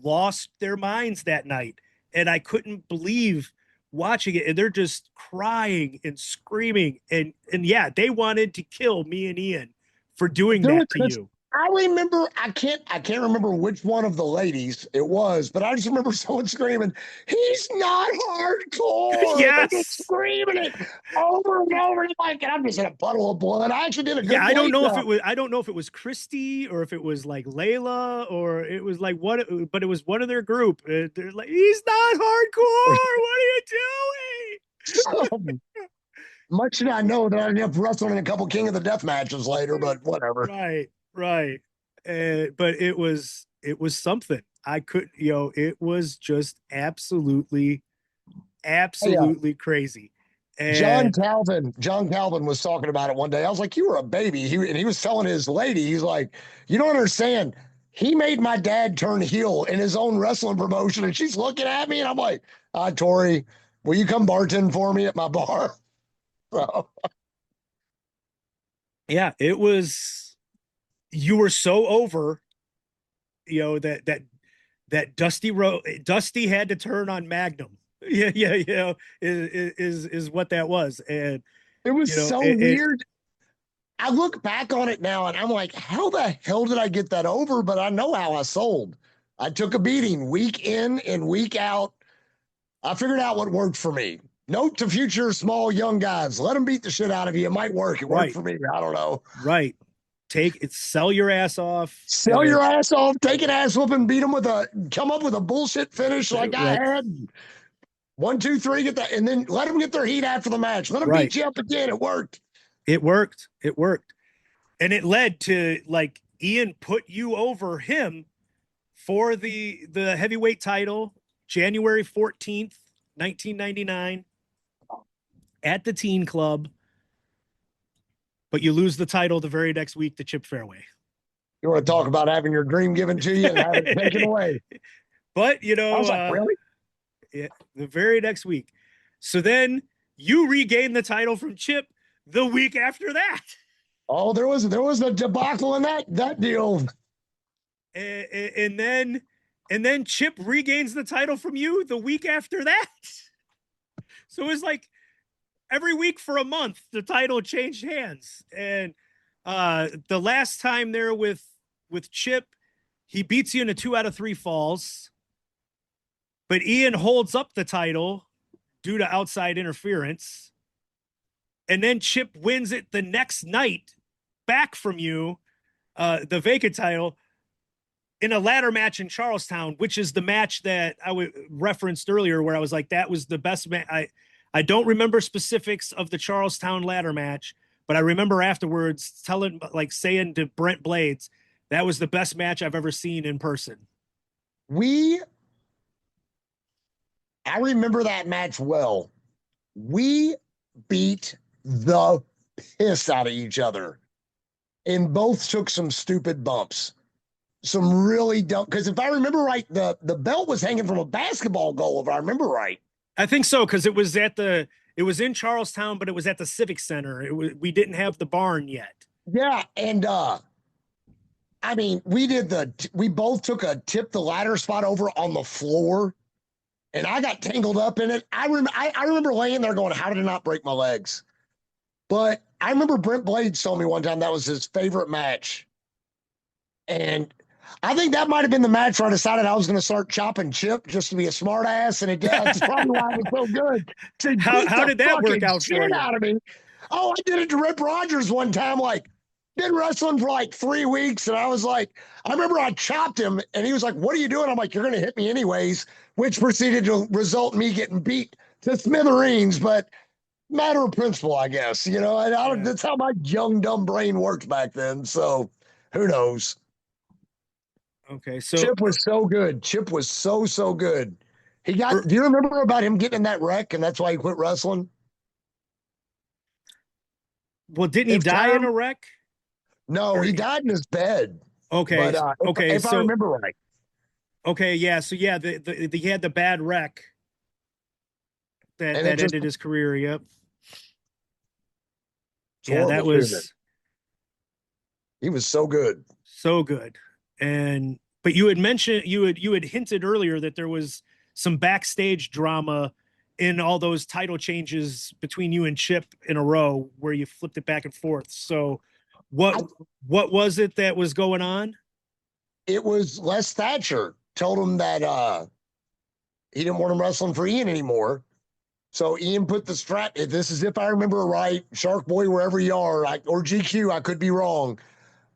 lost their minds that night. And I couldn't believe watching it, and they're just crying and screaming, and yeah, they wanted to kill me and Ian for doing There was, that to you. I remember, I can't remember which one of the ladies it was, but I just remember someone screaming, "He's not hardcore." They're just Yes. screaming it over and over. And I'm just in a puddle of blood. I actually did a good Yeah, I don't plate know if job. it was I don't know if it was Christy or if it was like Layla or it was like what, but it was one of their group. They're like, he's not hardcore. What are you So much did I know that I ended up wrestling in a couple King of the Death matches later, but whatever. doing? Right. But it was something. I could, it was just absolutely Hey, crazy. John And Calvin, John Calvin was talking about it one day. I was like, "You were a baby." And he was telling his lady, he's like, "You don't understand. He made my dad turn heel in his own wrestling promotion." And she's looking at me, and I'm like, Tori, will you come bartend for me at my bar?" So, yeah, it was, you were so over, that Dusty had to turn on Magnum. Yeah, is what that was. And it was you know, so it weird. I look back on it now, and I'm like, how the hell did I get that over? But I know how I sold. I took a beating week in and week out. I figured out what worked for me. Note to future small young guys: let them beat the shit out of you. It might work. It worked right, for me. I don't know. right. Sell your ass off. Sell your ass off, take an ass whooping, beat them come up with a bullshit finish like I Right, had. 1, 2, 3, get that, and then let them get their heat after the match. Let them right. beat you up again. It worked. It worked. It worked. And it led to like Ian put you over him for the heavyweight title January 14th, 1999 at the Teen Club, but you lose the title the very next week to Chip Fairway. You want to talk about having your dream given to you and having it taken away? But I was like, really? Yeah, the very next week. So then you regain the title from Chip the week after that. Oh, there was a debacle in that deal. And then Chip regains the title from you the week after that. So it was like every week for a month the title changed hands. And the last time there with Chip, he beats you in a 2 out of 3 falls, but Ian holds up the title due to outside interference. And then Chip wins it the next night back from you, the vacant title, in a ladder match in Charlestown, which is the match that I referenced earlier, where I was like, that was the best match. I don't remember specifics of the Charlestown ladder match, but I remember afterwards saying to Brent Blades, that was the best match I've ever seen in person. I remember that match well. We beat the piss out of each other and both took some stupid bumps. Some really dumb, because if I remember right, the belt was hanging from a basketball goal, if I remember right. I think so, because it was in Charlestown, but it was at the Civic Center. We didn't have the barn yet. Yeah, and I mean, we both took a tip the ladder spot over on the floor, and I got tangled up in it. I remember laying there going, how did it not break my legs? But I remember Brent Blades told me one time that was his favorite match. And I think that might have been the match where I decided I was going to start chopping Chip just to be a smart ass. And that's probably why it was so good. To How did that work out for you? Out of me. Oh, I did it to Rip Rogers one time. Like, been wrestling for like 3 weeks. And I was like, I remember I chopped him and he was like, what are you doing? I'm like, you're going to hit me anyways, which proceeded to result in me getting beat to smithereens. But matter of principle, I guess. That's how my young, dumb brain worked back then. So who knows? Okay, so Chip was so good. Chip was so good. Do Er- you remember about him getting in that wreck and that's why he quit wrestling? well, didn't he die in a wreck? No, he died in his bed. Okay, But okay, if I remember right. Okay, yeah, so yeah, he had the bad wreck that ended his career. Yep. Yeah, that was. He was so good. So good. But you had mentioned, you had hinted earlier that there was some backstage drama in all those title changes between you and Chip in a row where you flipped it back and forth. So what was it that was going on? It was Les Thatcher told him that he didn't want him wrestling for Ian anymore. So Ian put the strap. This is if I remember right, Shark Boy, wherever you are, or GQ, I could be wrong.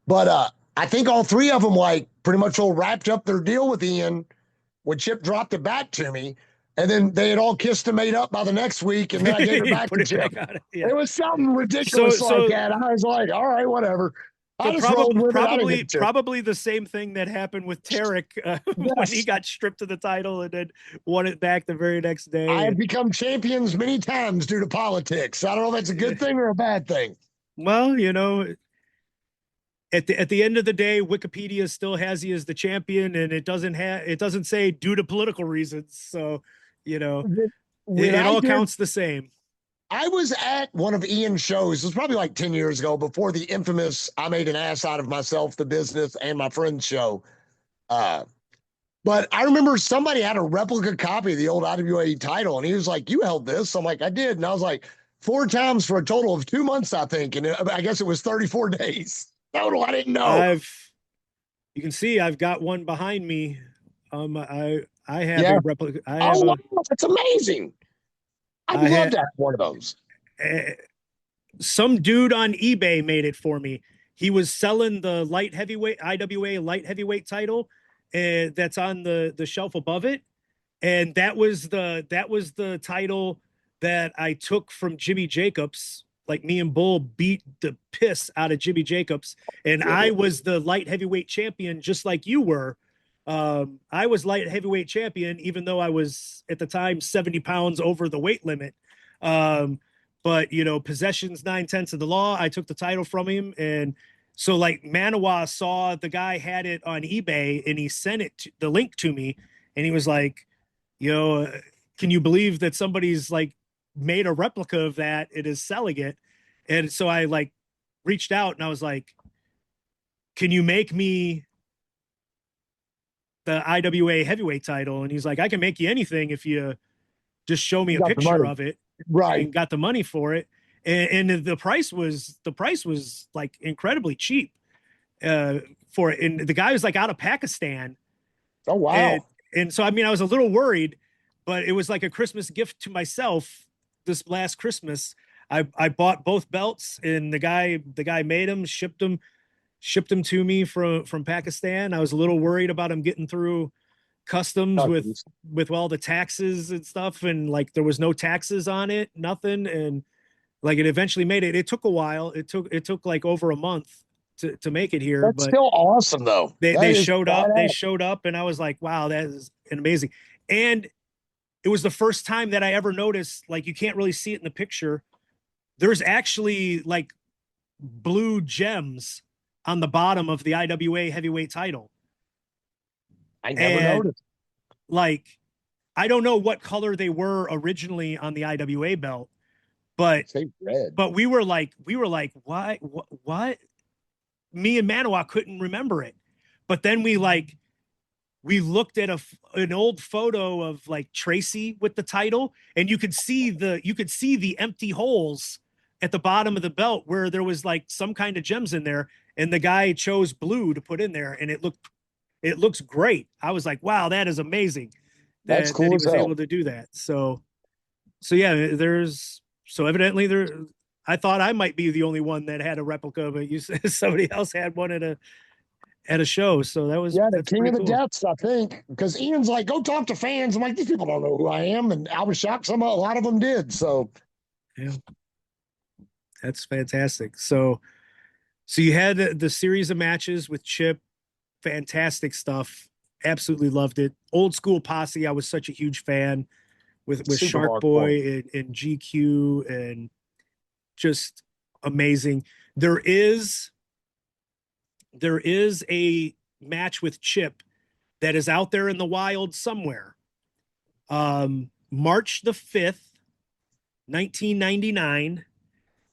But I think all three of them like pretty much all wrapped up their deal with Ian when Chip dropped it back to me. And then they had all kissed and made up by the next week, and then I gave it back to Chip. Yeah. It was something ridiculous like that. I was like, all right, whatever. So probably the same thing that happened with Tarek when he got stripped of the title and then won it back the very next day. I have become champions many times due to politics. I don't know if that's a good thing or a bad thing. Well, you know, at the end of the day, Wikipedia still has you as the champion, and it doesn't say due to political reasons. So, you know, it all counts the same. I was at one of Ian's shows. It was probably like 10 years ago, before the infamous I made an ass out of myself, the business and my friend's show. But I remember somebody had a replica copy of the old IWA title, and he was like, "You held this?" I'm like, "I did." And I was like, 4 times for a total of 2 months, I think. And I guess it was 34 days total. I didn't know. You can see I've got one behind me. I have a replica. Wow, that's amazing. I'd love to have one of those. Some dude on eBay made it for me. He was selling the light heavyweight IWA light heavyweight title, that's on the shelf above it, and that was the title that I took from Jimmy Jacobs. Like, me and Bull beat the piss out of Jimmy Jacobs, and I was the light heavyweight champion, just like you were. I was light heavyweight champion, even though I was at the time 70 pounds over the weight limit. But you know, possession's 9/10 of the law. I took the title from him. And so like Manawa saw the guy had it on eBay, and he sent the link to me, and he was like, you know, can you believe that somebody's like made a replica of that? It is selling it. And so I like reached out, and I was like, can you make me the IWA heavyweight title? And he's like, I can make you anything if you just show me a picture of it. Right. And got the money for it. And the price was like incredibly cheap for it. And the guy was like out of Pakistan. Oh, wow. And so, I mean, I was a little worried, but it was like a Christmas gift to myself this last Christmas. I bought both belts, and the guy made them, shipped them to me from Pakistan. I was a little worried about him getting through customs with all the taxes and stuff, and like there was no taxes on it, nothing. And like it eventually made it. It took a while. It took like over a month to make it here. That's but still awesome though. They showed up, and I was like, wow, that is amazing. And it was the first time that I ever noticed, like, you can't really see it in the picture, there's actually like blue gems on the bottom of the IWA heavyweight title. I never noticed. Like, I don't know what color they were originally on the IWA belt, but red. But we were like, what? Me and Manawa couldn't remember it, but then we looked at an old photo of like Tracy with the title, and you could see the empty holes at the bottom of the belt where there was like some kind of gems in there, and the guy chose blue to put in there, and it looks great. I was like, wow, that is amazing. That's cool. That he was able to do that. So yeah, so evidently I thought I might be the only one that had a replica, but you said somebody else had one at a show. So that was the King of the Depths, I think, because Ian's like, go talk to fans. I'm like, these people don't know who I am, and I was shocked a lot of them did. So yeah, that's fantastic. So you had the series of matches with Chip. Fantastic stuff. Absolutely loved it. Old school posse. I was such a huge fan with Shark Boy and GQ, and just amazing. There is a match with Chip that is out there in the wild somewhere. March the 5th, 1999.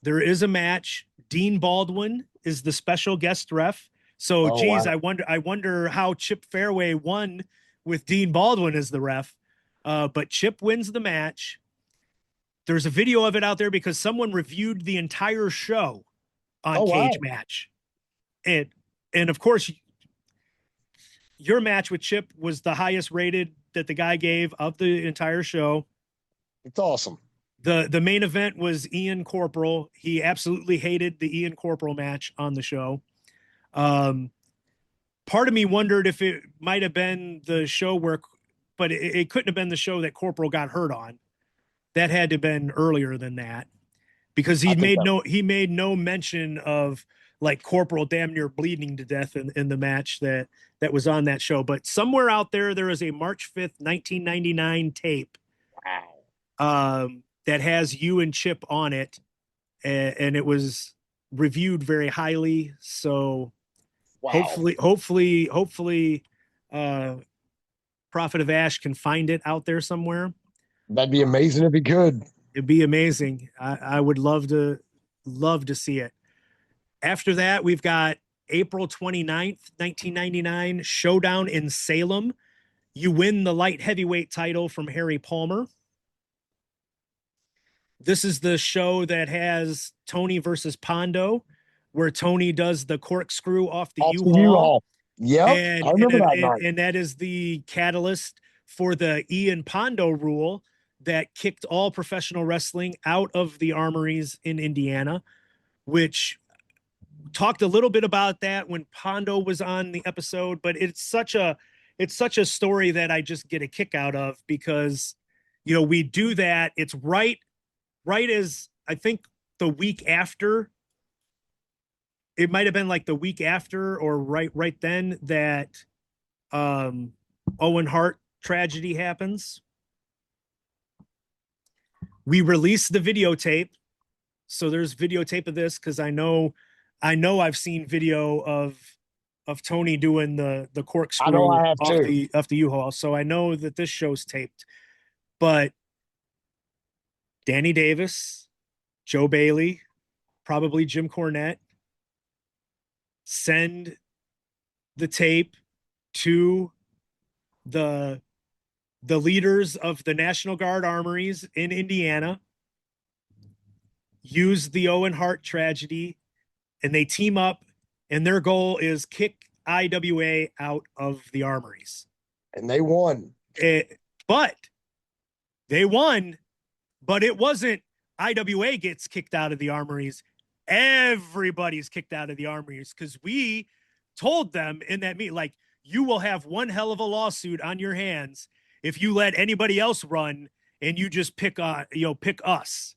There is a match. Dean Baldwin is the special guest ref. So, geez, wow. I wonder how Chip Fairway won with Dean Baldwin as the ref. But Chip wins the match. there's a video of it out there because someone reviewed the entire show on Oh, Cage wow. Match. And of course, your match with Chip was the highest rated that the guy gave of the entire show. It's awesome. The main event was Ian Corporal. He absolutely hated the Ian Corporal match on the show. Part of me wondered if it might have been the show but it couldn't have been the show that Corporal got hurt on. That had to have been earlier than that, because he made no mention of like Corporal damn near bleeding to death in the match that was on that show. But somewhere out there is a March 5th, 1999 tape. Wow. That has you and Chip on it, and it was reviewed very highly. So Wow. hopefully, Prophet of Ash can find it out there somewhere. That'd be amazing if he could. It'd be amazing. I would love to see it. After that, we've got April 29th, 1999, Showdown in Salem. You win the light heavyweight title from Harry Palmer. This is the show that has Tony versus Pondo, where Tony does the corkscrew off the U-Haul. Yep, And, I remember that night. And that is the catalyst for the Ian Pondo rule that kicked all professional wrestling out of the armories in Indiana, which talked a little bit about that when Pondo was on the episode, but it's such a story that I just get a kick out of, because, you know, we do that. It's right as I think the week after, it might have been like the week after or right then that Owen Hart tragedy happens. We release the videotape. So there's videotape of this, because I know I've seen video of Tony doing the corkscrew off the U-Haul. So I know that this show's taped. But Danny Davis, Joe Bailey, probably Jim Cornette, send the tape to the leaders of the National Guard armories in Indiana, use the Owen Hart tragedy, and they team up, and their goal is kick IWA out of the armories. And they won. But it wasn't IWA gets kicked out of the armories. Everybody's kicked out of the armories, because we told them in that meeting, like, you will have one hell of a lawsuit on your hands if you let anybody else run and you just pick us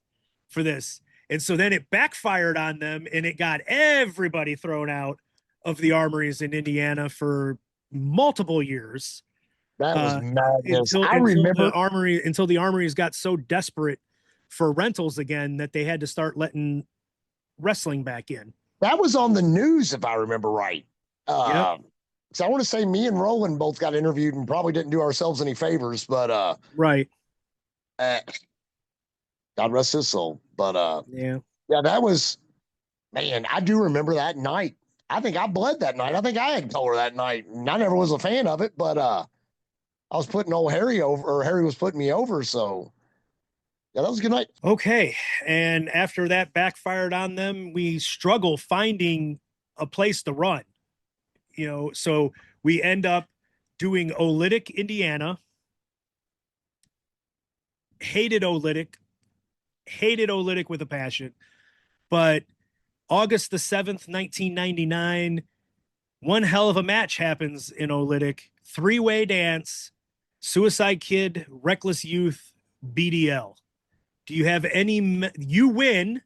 for this. And so then it backfired on them, and it got everybody thrown out of the armories in Indiana for multiple years. That was madness. Until the armories got so desperate for rentals again that they had to start letting wrestling back in. That was on the news, if I remember right. Yep. So I want to say me and Roland both got interviewed and probably didn't do ourselves any favors, but right. God rest his soul. But yeah, that was, man, I do remember that night. I think I bled that night. I think I had color that night. And I never was a fan of it, but I was putting old Harry over, or Harry was putting me over. So yeah, that was a good night. Okay. And after that backfired on them, we struggle finding a place to run. You know, so we end up doing Olytic, Indiana. Hated Olytic with a passion. But August the 7th, 1999, one hell of a match happens in Olytic. 3-way dance, Suicide Kid, Reckless Youth, BDL. Do you have any, you win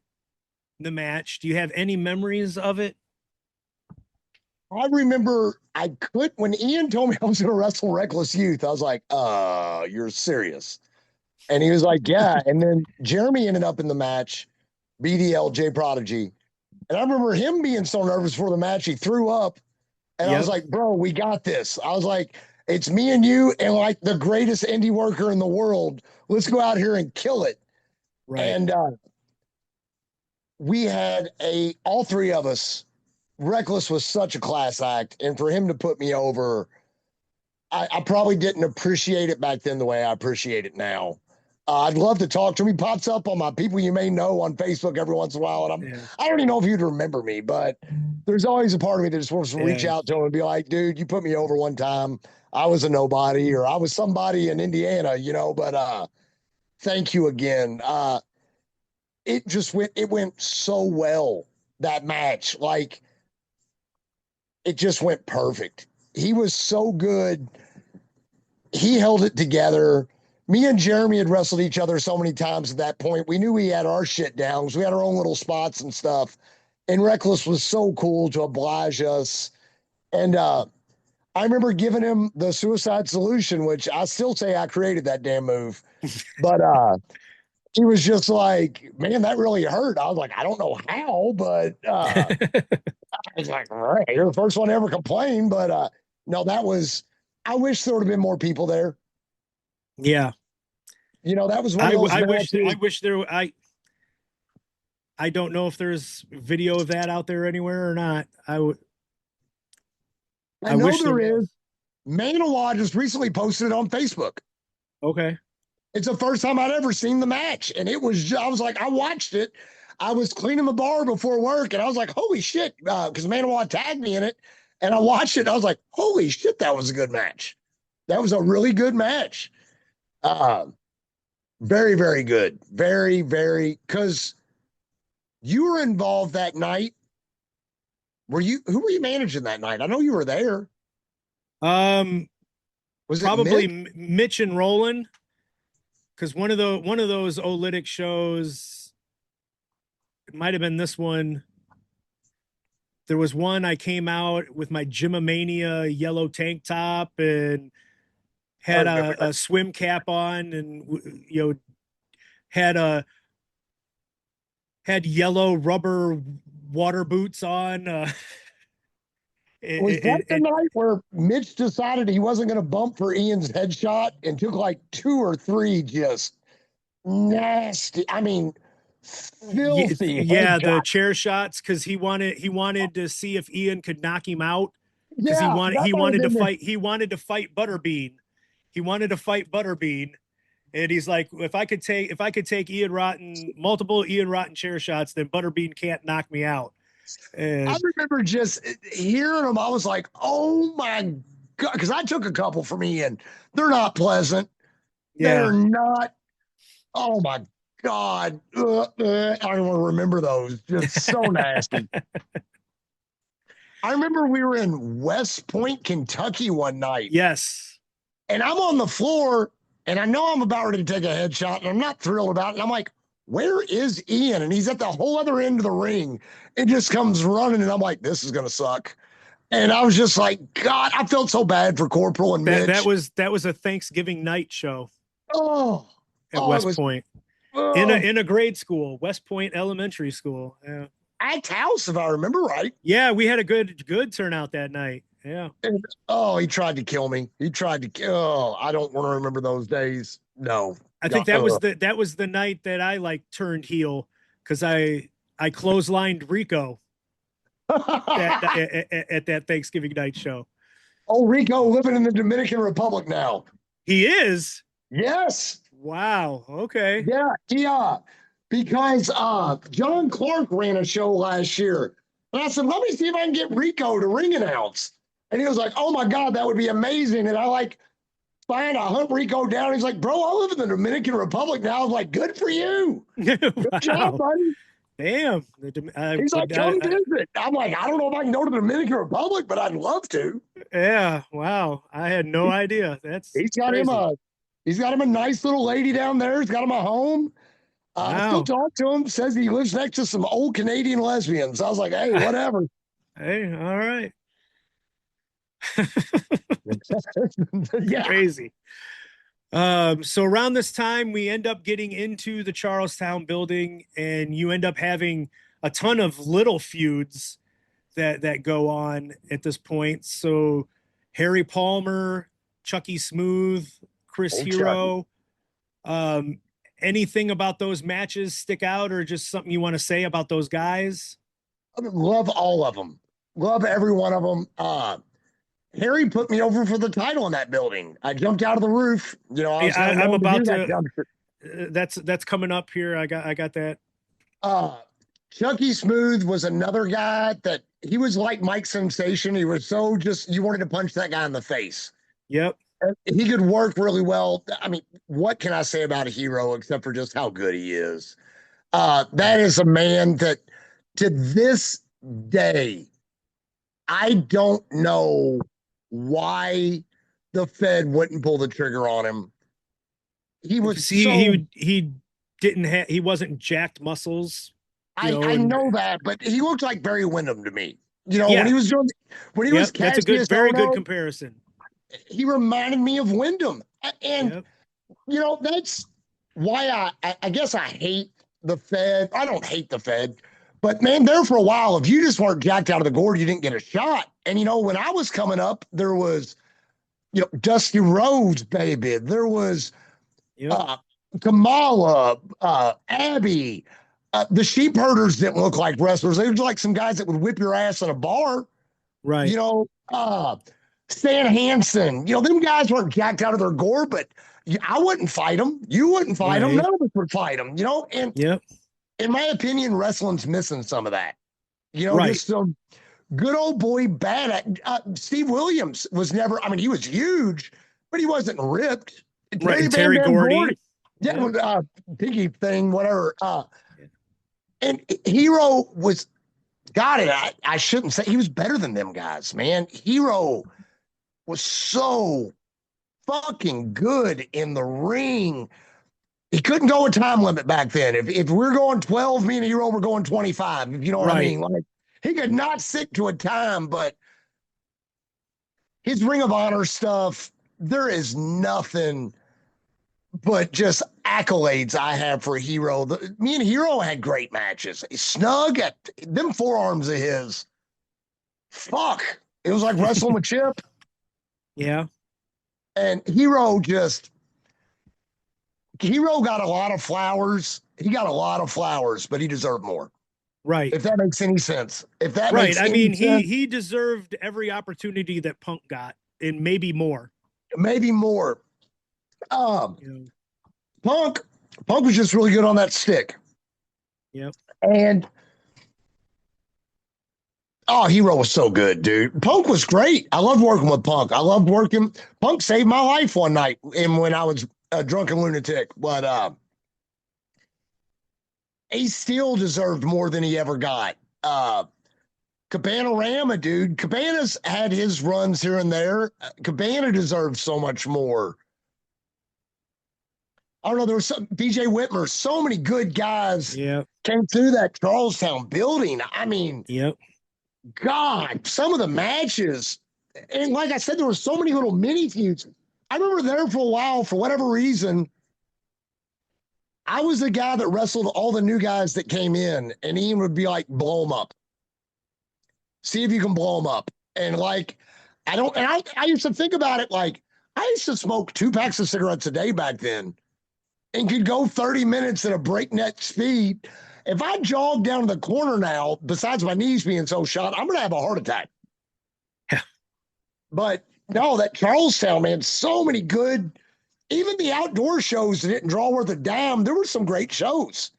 the match. Do you have any memories of it? I remember when Ian told me I was going to wrestle Reckless Youth, I was like, you're serious. And he was like, yeah. And then Jeremy ended up in the match, BDL, J Prodigy. And I remember him being so nervous for the match, he threw up. And I was like, bro, we got this. I was like, it's me and you and like the greatest indie worker in the world. Let's go out here and kill it. Right. And we had all three of us. Reckless was such a class act. And for him to put me over, I probably didn't appreciate it back then the way I appreciate it now. I'd love to talk to him. He pops up on my people you may know on Facebook every once in a while, and I don't even know if he'd remember me, but there's always a part of me that just wants to reach out to him and be like, dude, you put me over one time. I was a nobody, or I was somebody in Indiana, but thank you again. It went so well, that match. Like, it just went perfect. He was so good. He held it together. Me and Jeremy had wrestled each other so many times at that point. We knew we had our shit down because we had our own little spots and stuff. And Reckless was so cool to oblige us. And I remember giving him the suicide solution, which I still say I created that damn move. But he was just like, man, that really hurt. I was like, I don't know how, but I was like, all right, you're the first one to ever complain. But no, I wish there would have been more people there. Yeah. That was one of those I don't know if there's video of that out there anywhere or not. I know there is. Manawa just recently posted it on Facebook. Okay. It's the first time I'd ever seen the match. And I was like, I watched it. I was cleaning the bar before work, and I was like, holy shit, because Manawa tagged me in it. And I watched it, and I was like, holy shit, that was a good match. That was a really good match. Very, very good. Very, very, because you were involved that night. Who were you managing that night? I know you were there. Was probably Mitch and Roland, because one of those Olytic shows, it might have been this one. There was one I came out with my Gymomania yellow tank top and had a swim cap on, and had yellow rubber water boots on. Was that the night where Mitch decided he wasn't going to bump for Ian's headshot and took like 2 or 3 just nasty? I mean, filthy. Yeah, the chair shots, because he wanted to see if Ian could knock him out. Because he wanted to fight. He wanted to fight Butterbean. He wanted to fight Butterbean, and he's like, if I could take multiple Ian Rotten chair shots, then Butterbean can't knock me out. And I remember just hearing them. I was like, oh my God, because I took a couple from Ian. They're not pleasant. Yeah. They're not. Oh my God. I don't want to remember those. Just so nasty. I remember we were in West Point, Kentucky one night. Yes. And I'm on the floor, and I know I'm about ready to take a headshot, and I'm not thrilled about it. And I'm like, where is Ian? And he's at the whole other end of the ring. It just comes running, and I'm like, this is going to suck. And I was just like, God, I felt so bad for Corporal and Mitch. That was a Thanksgiving night show. At West Point. In a grade school, West Point Elementary School. Yeah. At house, if I remember right. Yeah, we had a good turnout that night. Yeah. And, he tried to kill me. He tried to kill. Oh, I don't want to remember those days. No. I think that was the night that I turned heel, because I clotheslined Rico at that Thanksgiving night show. Oh, Rico living in the Dominican Republic now. He is? Yes. Wow. Okay. Yeah. Because John Clark ran a show last year. And I said, let me see if I can get Rico to ring announce. And he was like, oh my God, that would be amazing. And I find I hunt Rico down. He's like, bro, I live in the Dominican Republic now. I was like, good for you. Good job, buddy. Damn. He's like, come visit. I'm like, I don't know if I can go to the Dominican Republic, but I'd love to. Yeah. Wow. I had no idea. He's got him a nice little lady down there. He's got him a home. Wow. I still talk to him. Says he lives next to some old Canadian lesbians. I was like, hey, whatever. Hey, all right. Yeah. Crazy. So around this time, we end up getting into the Charlestown building, and you end up having a ton of little feuds that go on at this point. So Harry Palmer, Chucky Smooth, Chris Hero. Anything about those matches stick out, or just something you want to say about those guys? I love all of them. Love every one of them. Harry put me over for the title in that building. I jumped out of the roof. I was I'm about That's coming up here. I got that. Chucky Smooth was another guy that he was like Mike Sensation. He was so just, you wanted to punch that guy in the face. Yep. He could work really well. I mean, what can I say about a Hero except for just how good he is? That is a man that to this day, I don't know why the Fed wouldn't pull the trigger on him. He was he didn't have, he wasn't jacked muscles. I know that, but he looked like Barry Windham to me. You know, Yeah. when he was doing, when he was that's a good, very good comparison. He reminded me of Wyndham. And, you know, that's why I guess I hate the Fed. I don't hate the Fed, but man, there for a while, if you just weren't jacked out of the gourd, you didn't get a shot. And, you know, when I was coming up, there was, you know, Dusty Rhodes, baby. There was Kamala, Abby. The sheep herders didn't look like wrestlers. They looked like some guys that would whip your ass in a bar. Right. You know, Stan Hansen, you know, them guys weren't jacked out of their gore, but I wouldn't fight them. You wouldn't fight them. None of us would fight them, you know? And in my opinion, wrestling's missing some of that. You know, just some good old boy bad. Steve Williams was never, I mean, he was huge, but he wasn't ripped. Right. Terry Gordy. Yeah, Pinky thing, whatever. And Hero was, got it. I shouldn't say he was better than them guys, man. Hero was so fucking good in the ring. He couldn't go a time limit back then. If we're going 12, me and Hero were going 25. If you know what I mean. Like he could not stick to a time, but his Ring of Honor stuff, there is nothing but just accolades I have for Hero. Me and Hero had great matches. Snug at them forearms of his. Fuck. It was like wrestling with Chip. Yeah. And Hero got a lot of flowers. He got a lot of flowers, but he deserved more. Right. If that makes any sense. If that right. Makes I any mean, sense, he deserved every opportunity that Punk got, and maybe more. Maybe more. Punk was just really good on that stick. Yep. And Hero was so good, dude. Punk was great. I loved working with Punk. I loved working. Punk saved my life one night when I was a drunken lunatic. But he still deserved more than he ever got. Cabana, dude. Cabana's had his runs here and there. Cabana deserves so much more. I don't know. There was some BJ Whitmer. So many good guys came through that Charlestown building. I mean, God, some of the matches. And like I said, there were so many little mini feuds. I remember there for a while, for whatever reason, I was the guy that wrestled all the new guys that came in, and Ian would be like, blow them up. See if you can blow them up. And like, I used to think about it like, I used to smoke 2 packs of cigarettes a day back then and could go 30 minutes at a breakneck speed. If I jog down to the corner now, besides my knees being so shot, I'm going to have a heart attack. Yeah. But no, that Charlestown, man, so many good, even the outdoor shows that didn't draw worth a damn. There were some great shows.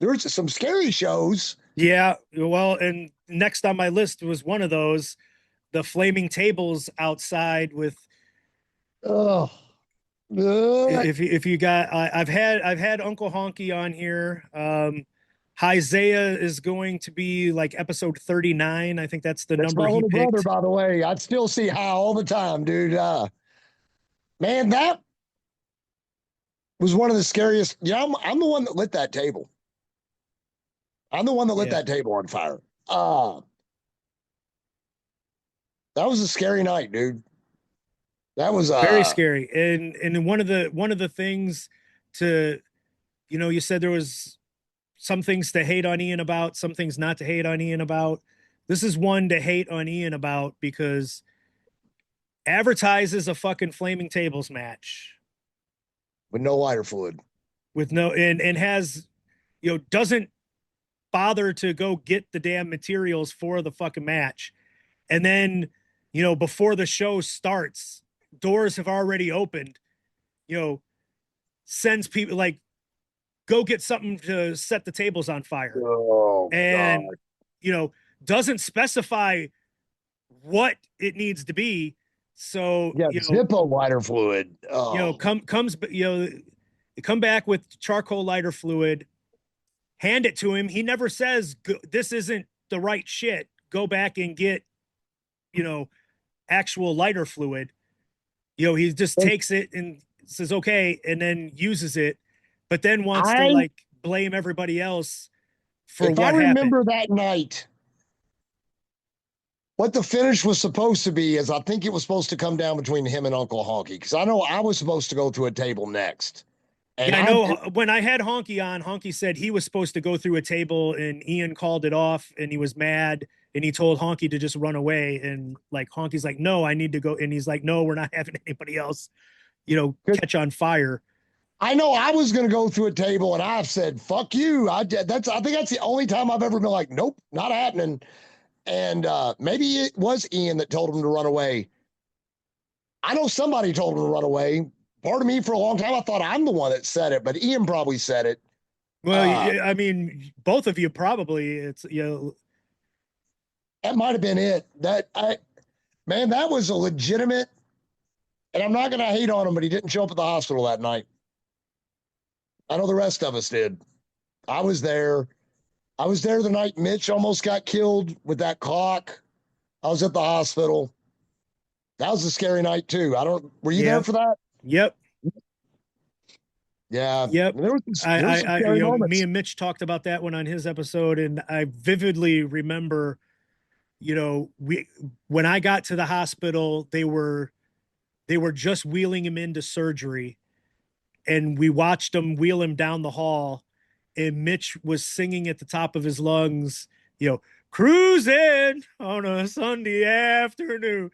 There were some scary shows. Yeah. Well, and next on my list was one of those, the flaming tables outside with, if you got, I've had Uncle Honky on here. Isaiah is going to be like episode 39. I think that's the number he picked. My little brother, by the way. I'd still see High all the time, dude. Man, that was one of the scariest. Yeah, I'm the one that lit that table. I'm the one that lit that table on fire. That was a scary night, dude. That was very scary. And one of the things to, you know, you said there was some things to hate on Ian about, some things not to hate on Ian about. This is one to hate on Ian about because advertises a fucking flaming tables match with no lighter fluid, with no, and has, you know, doesn't bother to go get the damn materials for the fucking match. And then, you know, before the show starts, doors have already opened, you know, sends people like go get something to set the tables on fire. Oh, And, God. you know, doesn't specify what it needs to be. So, Yeah, Zippo lighter fluid. Oh. Come back with charcoal lighter fluid, hand it to him. He never says, this isn't the right shit. Go back and get, actual lighter fluid. He just takes it and says, okay, and then uses it, but then wants to like blame everybody else for if what I remember happened. that night, what the finish was supposed to be is I think it was supposed to come down between him and Uncle Honky, because I know I was supposed to go to a table next. And Yeah, I know when I had Honky on, Honky said he was supposed to go through a table and Ian called it off and he was mad and he told Honky to just run away. And like Honky's like, no, I need to go. And he's like, no, we're not having anybody else, catch on fire. I know I was going to go through a table and I've said, fuck you. I think that's the only time I've ever been like, nope, not happening. And maybe it was Ian that told him to run away. I know somebody told him to run away. Part of me for a long time, I thought I'm the one that said it, but Ian probably said it. Well, I mean, both of you probably. It's that might have been it. That was a legitimate. And I'm not going to hate on him, but he didn't show up at the hospital that night. I know the rest of us did. I was there. I was there the night Mitch almost got killed with that clock. I was at the hospital. That was a scary night too. Were you there for that? Yep. Yeah. Yep. There was some scary moments. Me and Mitch talked about that one on his episode, and I vividly remember, when I got to the hospital, they were just wheeling him into surgery, and we watched them wheel him down the hall, and Mitch was singing at the top of his lungs, cruising on a Sunday afternoon.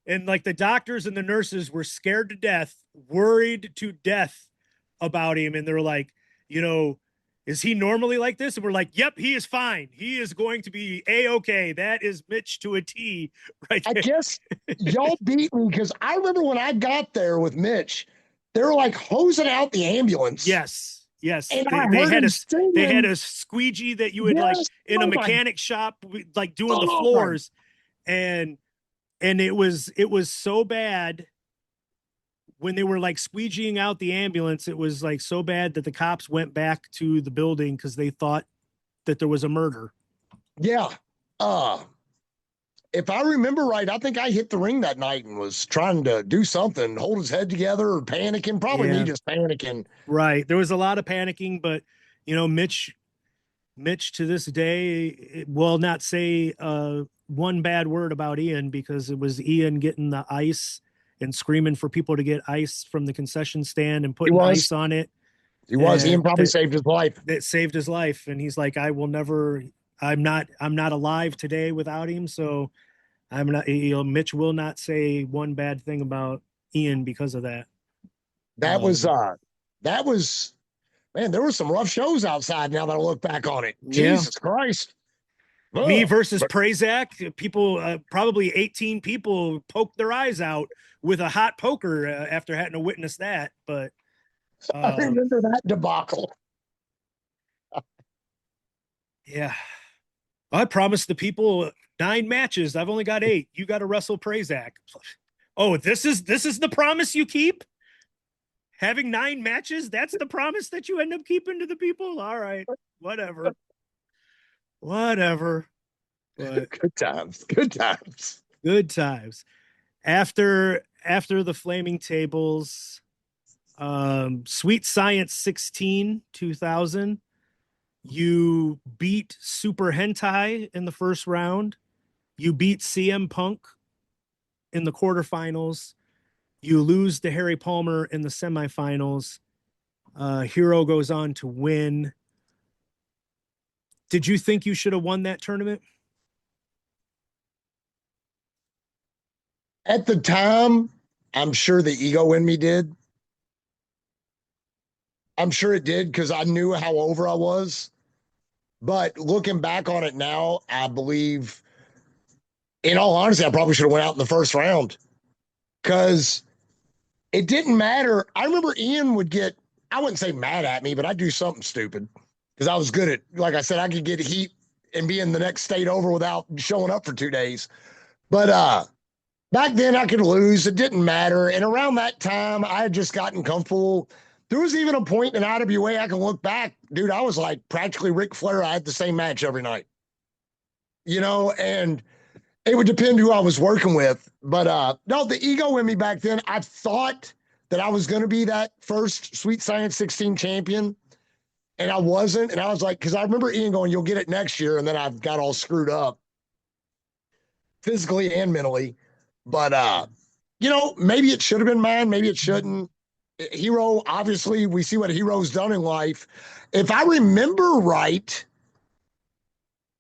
And like the doctors and the nurses were scared to death, worried to death about him. And they're like, is he normally like this? And we're like, yep, he is fine. He is going to be A-okay. That is Mitch to a T right there. I guess y'all beat me because I remember when I got there with Mitch, they were like hosing out the ambulance. Yes. And they had a squeegee that you would like in a mechanic shop, like doing the floors. And it was so bad when they were like squeegeeing out the ambulance. It was like so bad that the cops went back to the building because they thought that there was a murder. Yeah. If I remember right, I think I hit the ring that night and was trying to do something, hold his head together or panicking. Probably me just panicking. Right. There was a lot of panicking, but Mitch to this day will not say one bad word about Ian, because it was Ian getting the ice and screaming for people to get ice from the concession stand and putting ice on it. Ian probably saved his life. It saved his life. And he's like, I'm not alive today without him. So I'm not, Mitch will not say one bad thing about Ian because of that. That was, man, there were some rough shows outside now that I look back on it. Jesus Christ. Me versus Prazak, people, probably 18 people poked their eyes out with a hot poker after having to witness that. But I remember that debacle. Yeah. I promised the people 9 matches. I've only got 8. You got to wrestle Prazak. Oh, this is the promise you keep? Having 9 matches? That's the promise that you end up keeping to the people? All right. Whatever. But good times. After the flaming tables, Sweet Science 16 2000, you beat Super Hentai in the first round. You beat CM Punk in the quarterfinals. You lose to Harry Palmer in the semifinals. Hero goes on to win. Did you think you should have won that tournament? At the time, I'm sure the ego in me did. I'm sure it did because I knew how over I was. But looking back on it now, I believe, in all honesty, I probably should have went out in the first round because it didn't matter. I remember Ian would get, I wouldn't say mad at me, but I'd do something stupid because I was good at, like I said, I could get heat and be in the next state over without showing up for 2 days. But back then I could lose. It didn't matter. And around that time, I had just gotten comfortable. There was even a point in IWA I can look back, dude, I was like practically Ric Flair. I had the same match every night, and it would depend who I was working with. But no, the ego in me back then, I thought that I was going to be that first Sweet Science 16 champion. And I wasn't. And I was like, because I remember Ian going, you'll get it next year. And then I got all screwed up physically and mentally. But, maybe it should have been mine. Maybe it shouldn't. Hero, obviously, we see what Hero's done in life. If I remember right,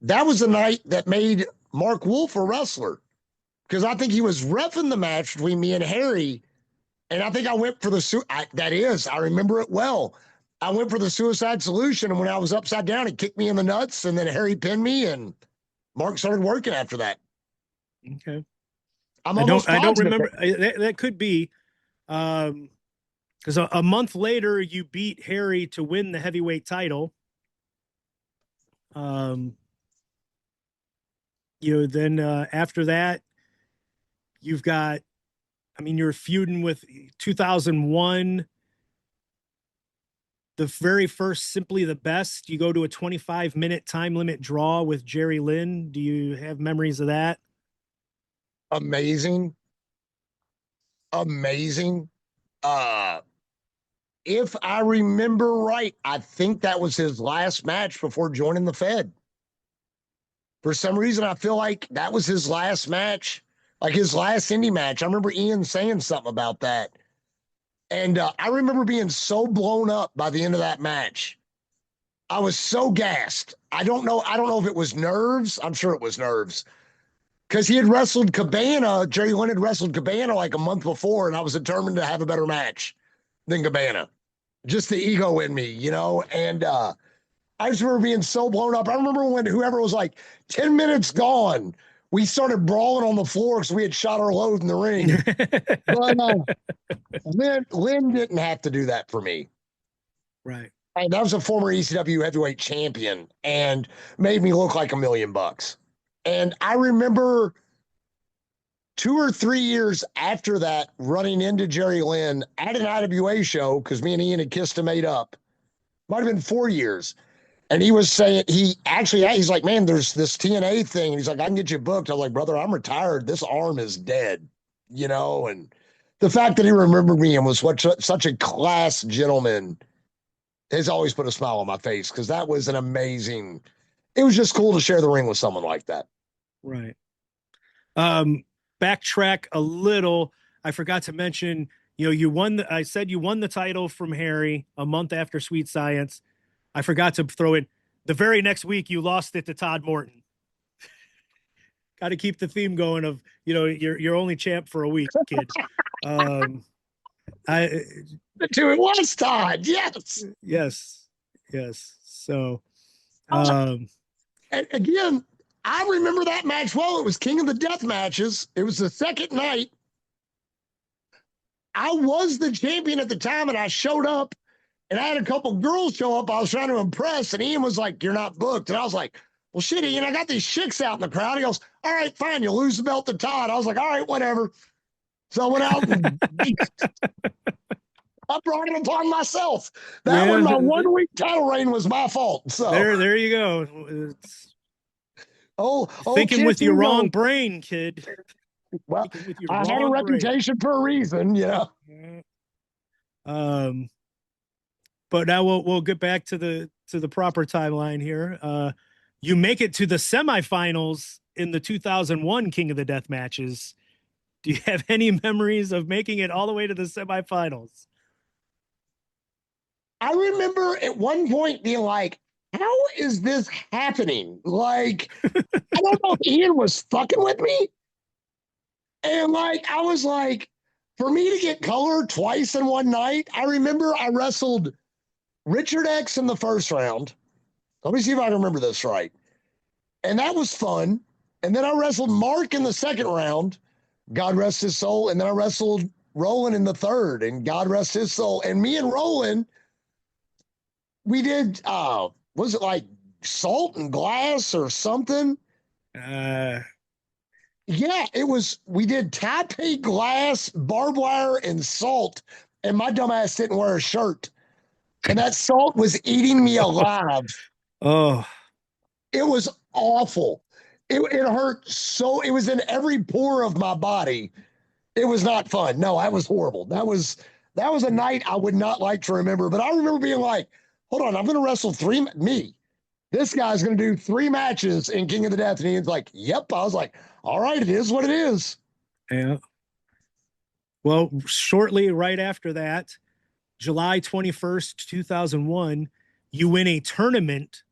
that was the night that made Mark Wolf a wrestler. Because I think he was reffing the match between me and Harry. And I think I went for I remember it well. I went for the suicide solution. And when I was upside down, he kicked me in the nuts. And then Harry pinned me. And Mark started working after that. Okay. I don't remember. That could be. Because a month later, you beat Harry to win the heavyweight title. Then after that, you've got, you're feuding with 2001. The very first Simply the Best, you go to a 25-minute time limit draw with Jerry Lynn. Do you have memories of that? Amazing. If I remember right, I think that was his last match before joining the Fed. For some reason, I feel like that was his last match, like his last indie match. I remember Ian saying something about that. And I remember being so blown up by the end of that match. I was so gassed. I don't know if it was nerves. I'm sure it was nerves. Because he had wrestled Cabana. Jerry Lynn had wrestled Cabana like a month before, and I was determined to have a better match than Cabana. Just the ego in me, and I just remember being so blown up. I remember when whoever was like, 10 minutes gone, we started brawling on the floor because we had shot our load in the ring. But Lynn didn't have to do that for me. Right. And that was a former ECW heavyweight champion and made me look like $1 million. And I remember 2 or 3 years after that, running into Jerry Lynn at an IWA show, because me and Ian had kissed and made up. Might have been 4 years. And he was saying, he's like, man, there's this TNA thing. And he's like, I can get you booked. I was like, brother, I'm retired. This arm is dead, and the fact that he remembered me and was such a class gentleman has always put a smile on my face, because that was it was just cool to share the ring with someone like that. Right. Backtrack a little. I forgot to mention, I said you won the title from Harry a month after Sweet Science. I forgot to throw in the very next week you lost it to Todd Morton. Got to keep the theme going of, you're only champ for a week, kid. It was Todd. Yes. So, and again, I remember that match well. It was King of the Death matches. It was the second night. I was the champion at the time, and I showed up, and I had a couple girls show up I was trying to impress, and Ian was like, you're not booked. And I was like, well, shit, Ian, I got these chicks out in the crowd. He goes, all right, fine, you'll lose the belt to Todd. I was like, all right, whatever. So I went out and I brought it upon myself. That one, my 1 week title reign was my fault. So there you go. Thinking with your wrong brain, kid. Well, I had a reputation for a reason, But now we'll get back to the proper timeline here. You make it to the semifinals in the 2001 King of the Death matches. Do you have any memories of making it all the way to the semifinals? I remember at one point being like, how is this happening? Like, I don't know if Ian was fucking with me. And I was like, for me to get color twice in one night, I remember I wrestled Richard X in the first round. Let me see if I can remember this right. And that was fun. And then I wrestled Mark in the second round, God rest his soul. And then I wrestled Roland in the third, and God rest his soul. And me and Roland we did was it like salt and glass or something? Uh, Yeah, it was. We did tape glass, barbed wire, and salt, and my dumbass didn't wear a shirt, and that salt was eating me alive. oh, It was awful. It hurt so. It was in every pore of my body. It was not fun. No, that was horrible. That was a night I would not like to remember. But I remember being like, "Hold on, I'm going to wrestle me. This guy's going to do 3 matches in King of the Death," and he's like, "Yep." I was like, "All right, it is what it is." yeah. Well, shortly right after that, July 21st, 2001, you win a tournament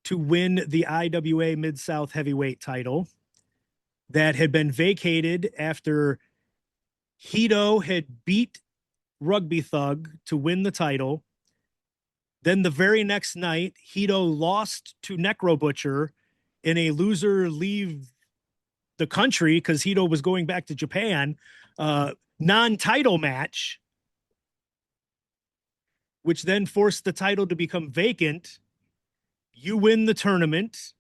to win the IWA Mid South heavyweight title that had been vacated after Hito had beat Rugby Thug to win the title. Then the very next night, Hito lost to Necro Butcher in a loser leave the country because Hito was going back to Japan, non-title match, which then forced the title to become vacant. You win the tournament.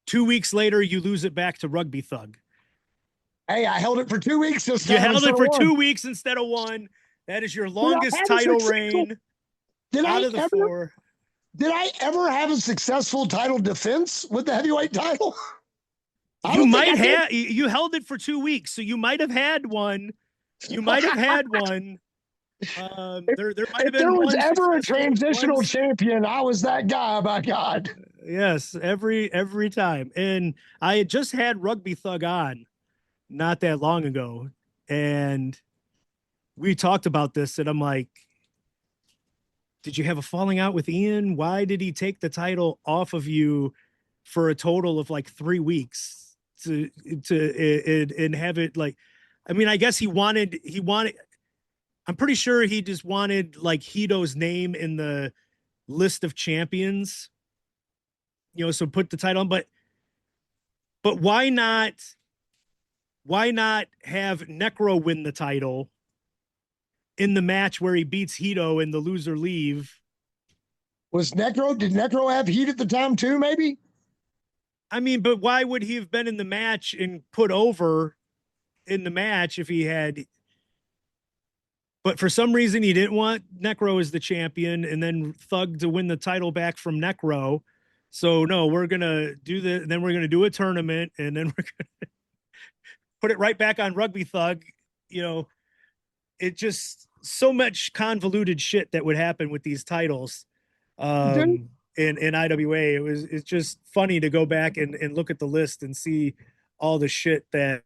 2 weeks later, you lose it back to Rugby Thug. Hey, I held it for 2 weeks this time. You held it for one. 2 weeks instead of one. That is your longest title reign out of the four. Did I ever have a successful title defense with the heavyweight title? You might have. You held it for 2 weeks, so you might have had one. You might have had one. There might have been. If there was one ever a transitional champion, I was that guy. By God. Yes, every time. And I had just had Rugby Thug on not that long ago, and we talked about this, and I'm like, did you have a falling out with Ian? Why did he take the title off of you for a total of like 3 weeks to and have it like, I mean, I guess he wanted, I'm pretty sure he just wanted like Hito's name in the list of champions, you know, so put the title on, but why not have Necro win the title in the match where he beats Hito and the loser leave? Did Necro have heat at the time too, maybe? I mean, but why would he have been in the match and put over in the match if he had? But for some reason, he didn't want Necro as the champion and then Thug to win the title back from Necro. So no, we're gonna do the, then we're gonna do a tournament, and then we're gonna put it right back on Rugby Thug. You know, it just so much convoluted shit that would happen with these titles. In IWA, it's just funny to go back and look at the list and see all the shit that,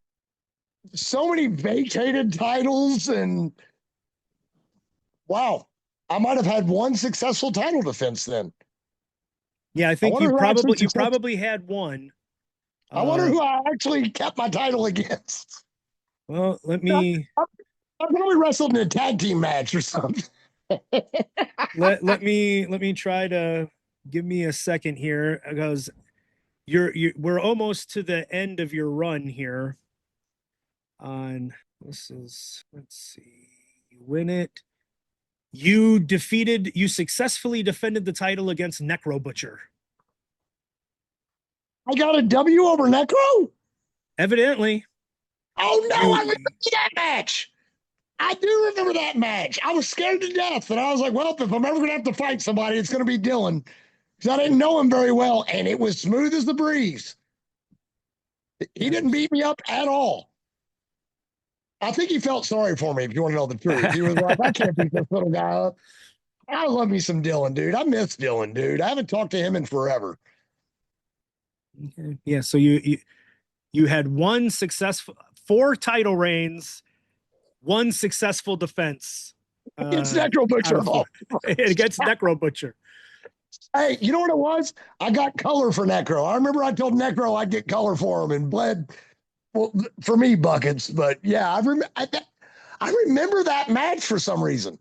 so many vacated titles, and wow, I might have had one successful title defense then. yeah, I think you probably had one. I wonder who I actually kept my title against. Well, let me. I probably wrestled in a tag team match or something. let me try to, give me a second here, because we're almost to the end of your run here. On this is, let's see, you win it. You successfully defended the title against Necro Butcher. I got a W over Necro? Evidently. Oh no, I remember that match. I do remember that match. I was scared to death, and I was like, well, if I'm ever going to have to fight somebody, it's going to be Dylan, because I didn't know him very well, and it was smooth as the breeze. He didn't beat me up at all. I think he felt sorry for me, if you want to know the truth. He was like, I can't beat this little guy up. I love me some Dylan, dude. I miss Dylan, dude. I haven't talked to him in forever. Okay. Yeah, so you had 4 title reigns, 1 successful defense Against Necro Butcher. Against Necro Butcher. Hey, you know what it was? I got color for Necro. I remember I told Necro I'd get color for him and bled, well, for me, buckets. But yeah, I remember that match for some reason.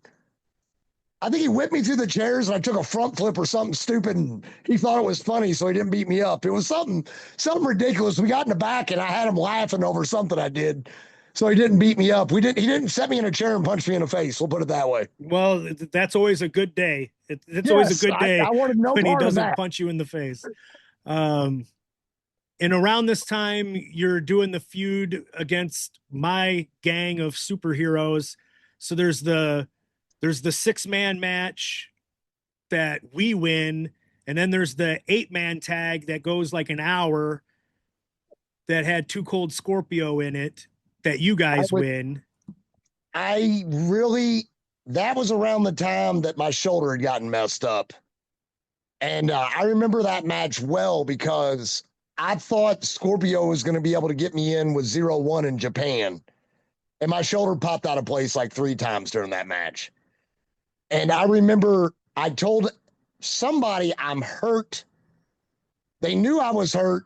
I think he whipped me through the chairs and I took a front flip or something stupid, and he thought it was funny, so he didn't beat me up. It was something ridiculous. We got in the back and I had him laughing over something I did. So he didn't beat me up. He didn't set me in a chair and punch me in the face. We'll put it that way. Well, that's always a good day. It's always a Yes, good day I wanted no when he part of doesn't that. punch you in the face. And around this time, you're doing the feud against my gang of superheroes. So there's the 6-man match that we win, and then there's the 8-man tag that goes like an hour that had Too Cold Scorpio in it that you guys win. That was around the time that my shoulder had gotten messed up. And I remember that match well because I thought Scorpio was going to be able to get me in with 0-1 in Japan. And my shoulder popped out of place like 3 times during that match. And I remember I told somebody I'm hurt. They knew I was hurt.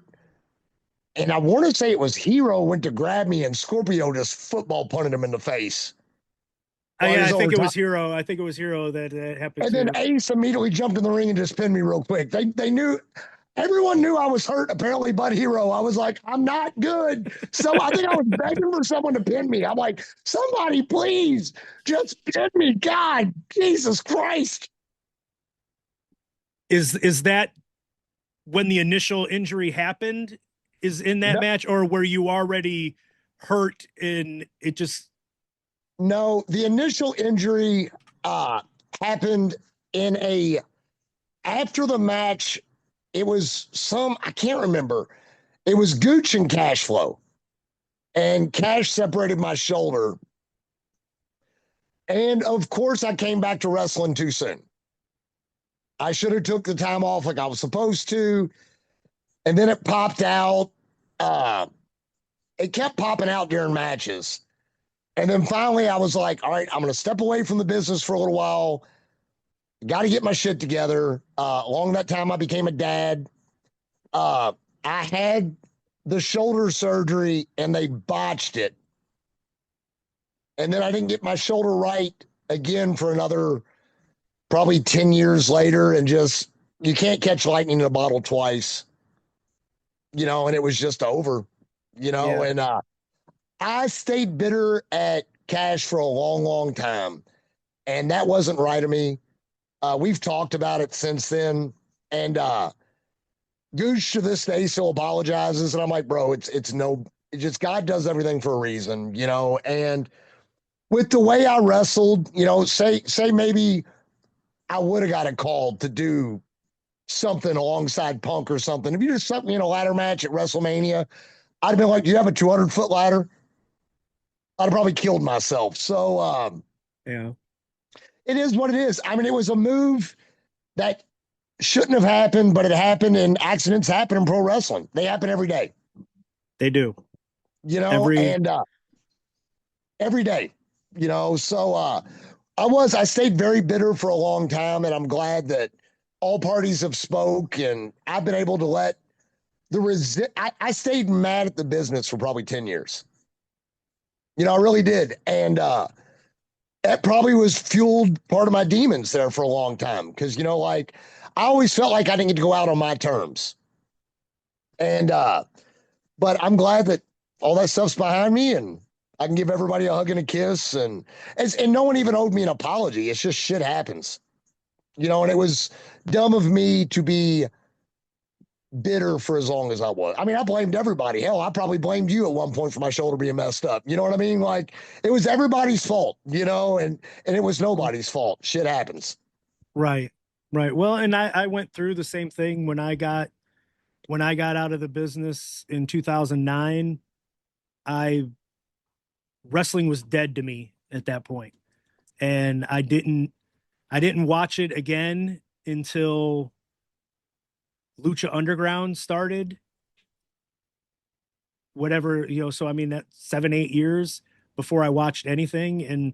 And I want to say it was Hero went to grab me and Scorpio just football punted him in the face. I think it was Hero. I think it was Hero that happened. And then Ace immediately jumped in the ring and just pinned me real quick. They knew, everyone knew I was hurt apparently but Hero. I was like, I'm not good. So I think I was begging for someone to pin me. I'm like, somebody please just pin me. God, Jesus Christ. Is that when the initial injury happened? Is in that match, or were you already hurt and it just? No, the initial injury happened after the match. It was I can't remember. It was Gooch and Cash Flow. And Cash separated my shoulder. And of course I came back to wrestling too soon. I should have took the time off like I was supposed to. And then it popped out. It kept popping out during matches. And then finally I was like, all right, I'm going to step away from the business for a little while. Got to get my shit together. Along that time, I became a dad. I had the shoulder surgery and they botched it. And then I didn't get my shoulder right again for another probably 10 years later. And just, you can't catch lightning in a bottle twice, and it was just over, and I stayed bitter at Cash for a long, long time. And that wasn't right of me. We've talked about it since then. And Gooch to this day still apologizes. And I'm like, bro, it's just God does everything for a reason, and with the way I wrestled, say maybe I would have got a call to do something alongside Punk or something. If you just stuck me in a ladder match at WrestleMania, I'd have been like, do you have a 200-foot ladder? I'd have probably killed myself. So, yeah, it is what it is. I mean, it was a move that shouldn't have happened, but it happened, and accidents happen in pro wrestling. They happen every day. They do. Every day, so I stayed very bitter for a long time, and I'm glad that all parties have spoke, and I've been able to let I stayed mad at the business for probably 10 years. I really did. And that probably was fueled part of my demons there for a long time. Cause I always felt like I didn't get to go out on my terms. And but I'm glad that all that stuff's behind me and I can give everybody a hug and a kiss, and no one even owed me an apology. It's just shit happens. And it was dumb of me to be bitter for as long as I was. I mean, I blamed everybody. Hell, I probably blamed you at one point for my shoulder being messed up. You know what I mean? Like, it was everybody's fault, and it was nobody's fault. Shit happens. Right. Well, and I went through the same thing when I got out of the business in 2009. Wrestling was dead to me at that point. And I didn't watch it again until Lucha Underground started. Whatever, so I mean, that's 7-8 years before I watched anything. And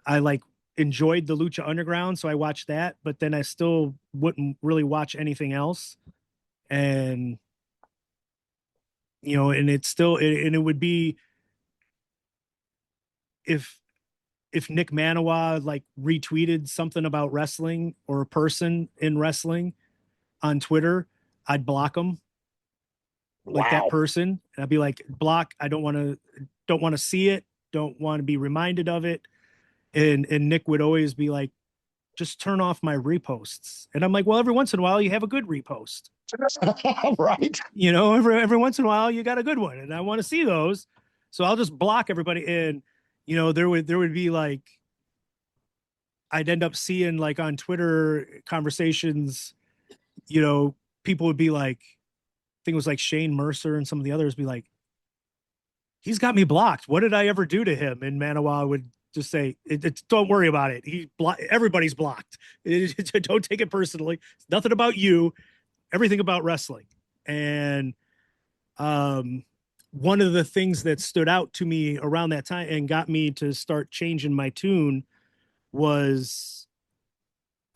I enjoyed the Lucha Underground, so I watched that, but then I still wouldn't really watch anything else. And and it's still and it would be if Nick Manawa retweeted something about wrestling or a person in wrestling on Twitter, I'd block them. Like that person, and I'd be like, block. I don't want to see it. don't want to be reminded of it. And Nick would always be like, just turn off my reposts. And I'm like, well, every once in a while you have a good repost. Right. You know, every once in a while you got a good one, and I want to see those. So I'll just block everybody. And, you know, there would be like, I'd end up seeing like on Twitter conversations, you know, people would be like, I think it was like Shane Mercer and some of the others be like, he's got me blocked. What did I ever do to him? And Manawa would just say, don't worry about it. Everybody's blocked. Don't take it personally. It's nothing about you, everything about wrestling. And one of the things that stood out to me around that time and got me to start changing my tune was,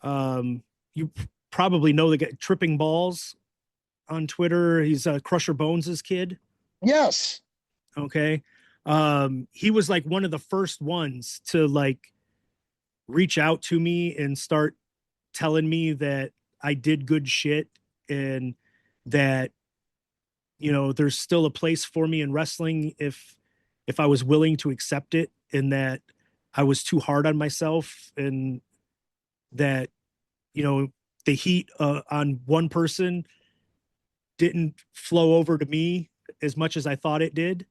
you probably know the guy Tripping Balls on Twitter. He's Crusher Bones's kid. Yes. Okay. He was like one of the first ones to like reach out to me and start telling me that I did good shit and that, you know, there's still a place for me in wrestling if I was willing to accept it, and that I was too hard on myself, and that, you know, the heat on one person didn't flow over to me as much as I thought it did,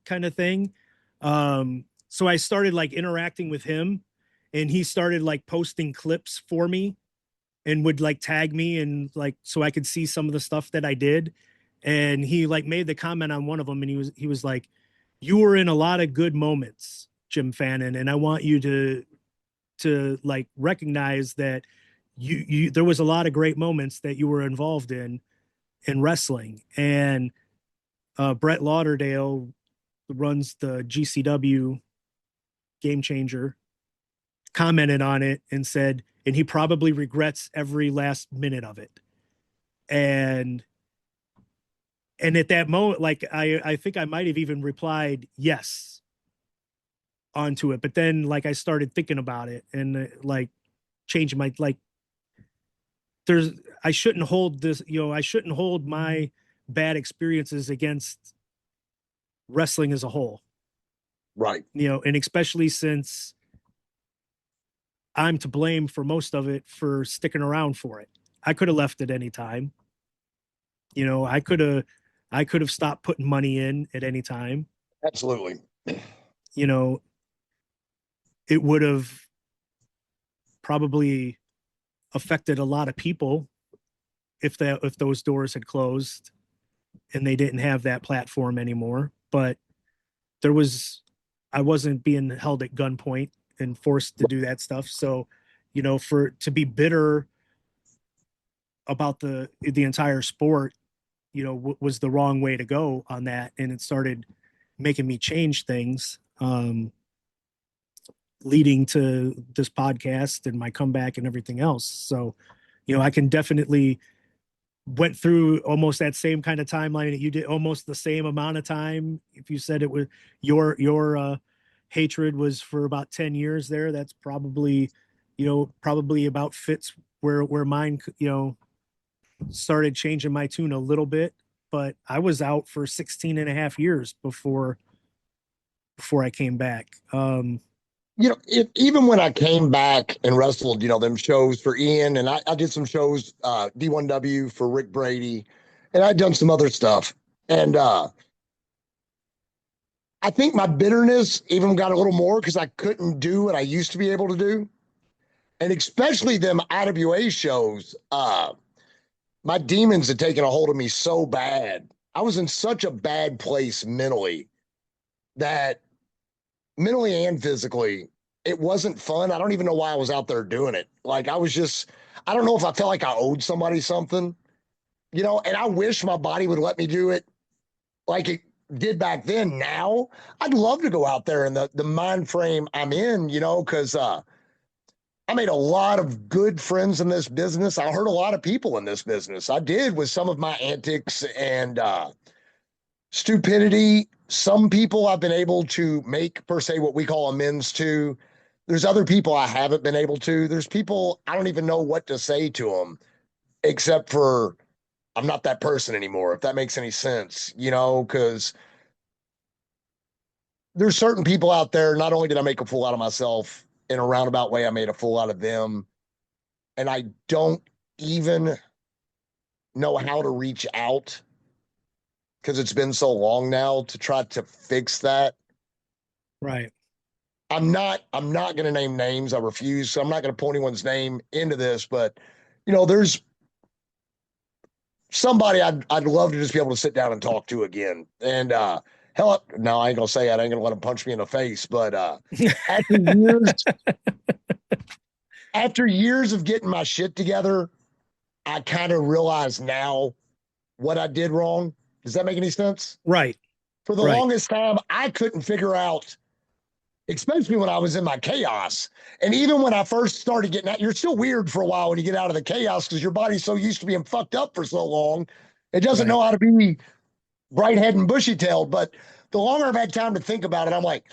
kind of thing. So I started like interacting with him, and he started like posting clips for me and would like tag me, and like, so I could see some of the stuff that I did. And he like made the comment on one of them, and he was like, you were in a lot of good moments, Jim Fannin, and I want you to like recognize that there was a lot of great moments that you were involved in wrestling. And Brett Lauderdale runs the GCW Game Changer, commented on it and said, and he probably regrets every last minute of it. And at that moment, like I think I might have even replied yes onto it. But then like I started thinking about it and like changing my, like, I shouldn't hold this, you know, I shouldn't hold my bad experiences against wrestling as a whole. Right. You know, and especially since I'm to blame for most of it for sticking around for it. I could have left at any time. You know, I could have stopped putting money in at any time. Absolutely. You know, it would have probably affected a lot of people if those doors had closed and they didn't have that platform anymore. But I wasn't being held at gunpoint and forced to do that stuff. So, you know, to be bitter about the entire sport, you know, was the wrong way to go on that. And it started making me change things, leading to this podcast and my comeback and everything else. So, you know, I can definitely went through almost that same kind of timeline that you did, almost the same amount of time. If you said it was your hatred was for about 10 years there, that's probably, you know, probably about fits where mine, you know, started changing my tune a little bit. But I was out for 16 and a half years before I came back. You know, even when I came back and wrestled, you know, them shows for Ian, and I did some shows, D1W for Rick Brady, and I'd done some other stuff. And I think my bitterness even got a little more because I couldn't do what I used to be able to do. And especially them IWA shows, my demons had taken a hold of me so bad. I was in such a bad place mentally that mentally and physically, it wasn't fun. I don't even know why I was out there doing it. Like I don't know if I felt like I owed somebody something, you know, and I wish my body would let me do it like it did back then. Now I'd love to go out there in the mind frame I'm in, you know, because I made a lot of good friends in this business. I hurt a lot of people in this business. I did with some of my antics and stupidity. Some people I've been able to make, per se, what we call amends to. There's other people I haven't been able to. There's people I don't even know what to say to them, except for I'm not that person anymore, if that makes any sense, you know, because there's certain people out there. Not only did I make a fool out of myself in a roundabout way, I made a fool out of them. And I don't even know how to reach out because it's been so long now to try to fix that. Right. I'm not going to name names. I refuse. So I'm not going to pull anyone's name into this, but there's somebody I'd love to just be able to sit down and talk to again. And hell, no, I ain't gonna say it. I ain't gonna let him punch me in the face. But after years, after years of getting my shit together, I kind of realize now what I did wrong. Does that make any sense? Right. For the Right. longest time, I couldn't figure out, especially when I was in my chaos. And even when I first started getting out, you're still weird for a while when you get out of the chaos because your body's so used to being fucked up for so long. It doesn't Right. know how to be bright head and bushy tailed. But the longer I've had time to think about it, I'm like,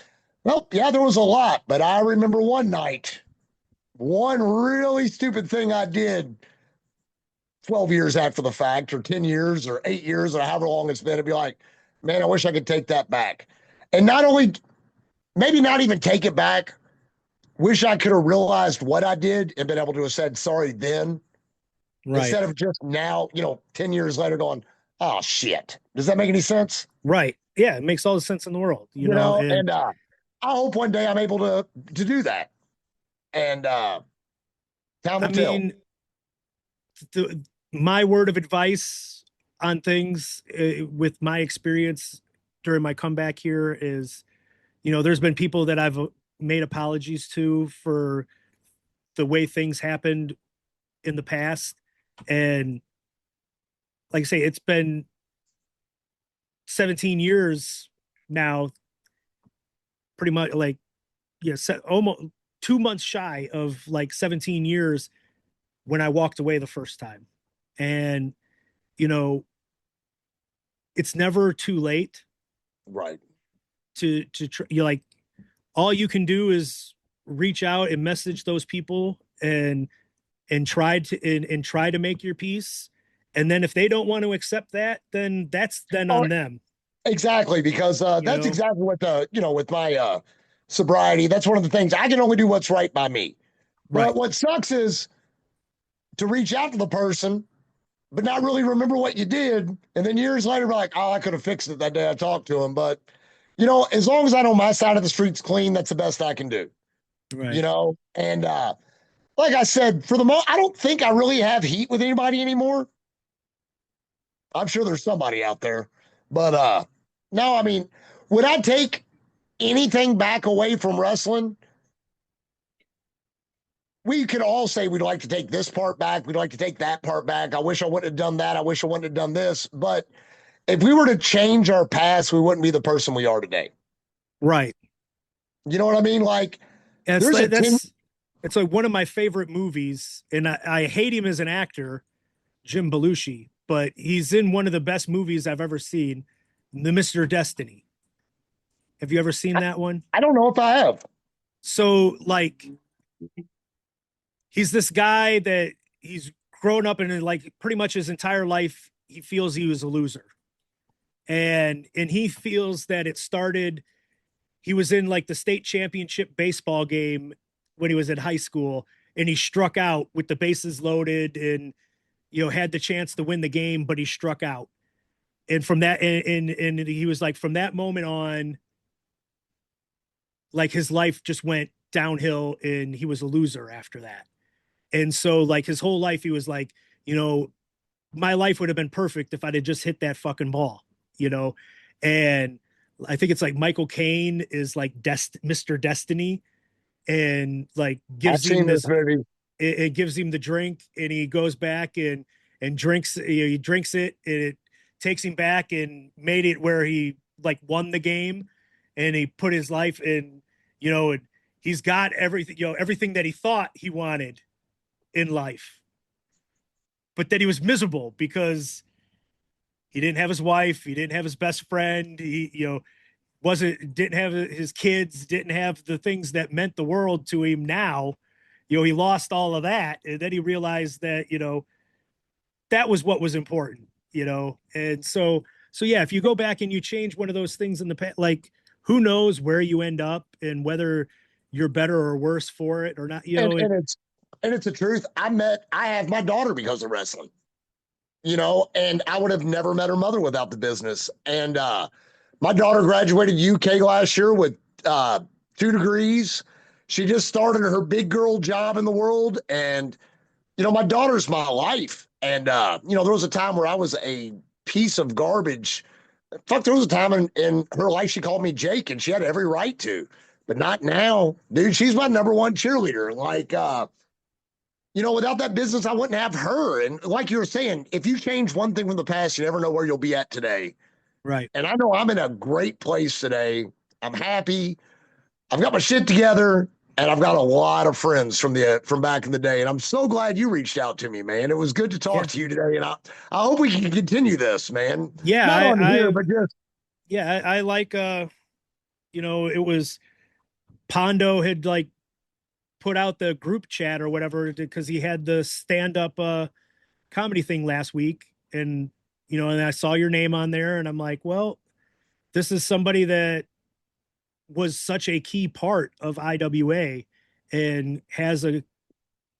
well, yeah, there was a lot. But I remember one night, one really stupid thing I did 12 years after the fact, or 10 years, or 8 years, or however long it's been, to be like, man, I wish I could take that back. And not only, maybe not even take it back, wish I could have realized what I did and been able to have said sorry then, Right. instead of just now, 10 years later going, oh shit. Does that make any sense? Right. Yeah, it makes all the sense in the world, And I hope one day I'm able to do that. And time will tell. My word of advice on things with my experience during my comeback here is, there's been people that I've made apologies to for the way things happened in the past. And like I say, it's been 17 years now, pretty much like, almost 2 months shy of like 17 years when I walked away the first time. And, it's never too late. Right. To you're like, all you can do is reach out and message those people and try to make your peace. And then if they don't want to accept that, then that's on them. Exactly. Because that's exactly what with my sobriety, that's one of the things. I can only do what's right by me. Right. But what sucks is to reach out to the person, but not really remember what you did. And then years later, be like, oh, I could have fixed it that day I talked to him. But, as long as I know my side of the street's clean, that's the best I can do. Right. And like I said, for the most, I don't think I really have heat with anybody anymore. I'm sure there's somebody out there. But no, I mean, would I take anything back away from wrestling? We could all say we'd like to take this part back. We'd like to take that part back. I wish I wouldn't have done that. I wish I wouldn't have done this. But if we were to change our past, we wouldn't be the person we are today. Right. You know what I mean? Like, it's like one of my favorite movies, and I hate him as an actor, Jim Belushi, but he's in one of the best movies I've ever seen, The Mr. Destiny. Have you ever seen that one? I don't know if I have. So, like, he's this guy that he's grown up in, like, pretty much his entire life, he feels he was a loser. And he feels that it started, he was in like the state championship baseball game when he was in high school, and he struck out with the bases loaded and, had the chance to win the game, but he struck out. And from that, and he was like, from that moment on, like his life just went downhill and he was a loser after that. And so like his whole life, he was like, my life would have been perfect if I'd have just hit that fucking ball, and I think it's like Michael Caine is like Mr. Destiny, and like gives him this movie. It gives him the drink, and he goes back and drinks. He drinks it, and it takes him back and made it where he like won the game, and he put his life in. And he's got everything. Everything that he thought he wanted in life, but then he was miserable because he didn't have his wife, he didn't have his best friend, he didn't have his kids, didn't have the things that meant the world to him. Now he lost all of that, and then he realized that that was what was important. And so yeah, if you go back and you change one of those things in the past, like who knows where you end up and whether you're better or worse for it or not. You know, and it's the truth. I have my daughter because of wrestling, and I would have never met her mother without the business. And my daughter graduated UK last year with 2 degrees. She just started her big girl job in the world. And, my daughter's my life. And, there was a time where I was a piece of garbage. Fuck, there was a time in her life she called me Jake, and she had every right to, but not now. Dude, she's my number one cheerleader. Like, without that business, I wouldn't have her. And like you were saying, if you change one thing from the past, you never know where you'll be at today. right. And I know I'm in a great place today. I'm happy. I've got my shit together, and I've got a lot of friends from back in the day. And I'm so glad you reached out to me, man. It was good to talk to you today. And I hope we can continue this, man. Yeah. Not on here, but just. Yeah. I like, it was Pondo had like put out the group chat or whatever, because he had the stand-up comedy thing last week. And, and I saw your name on there, and I'm like, well, this is somebody that was such a key part of IWA and has a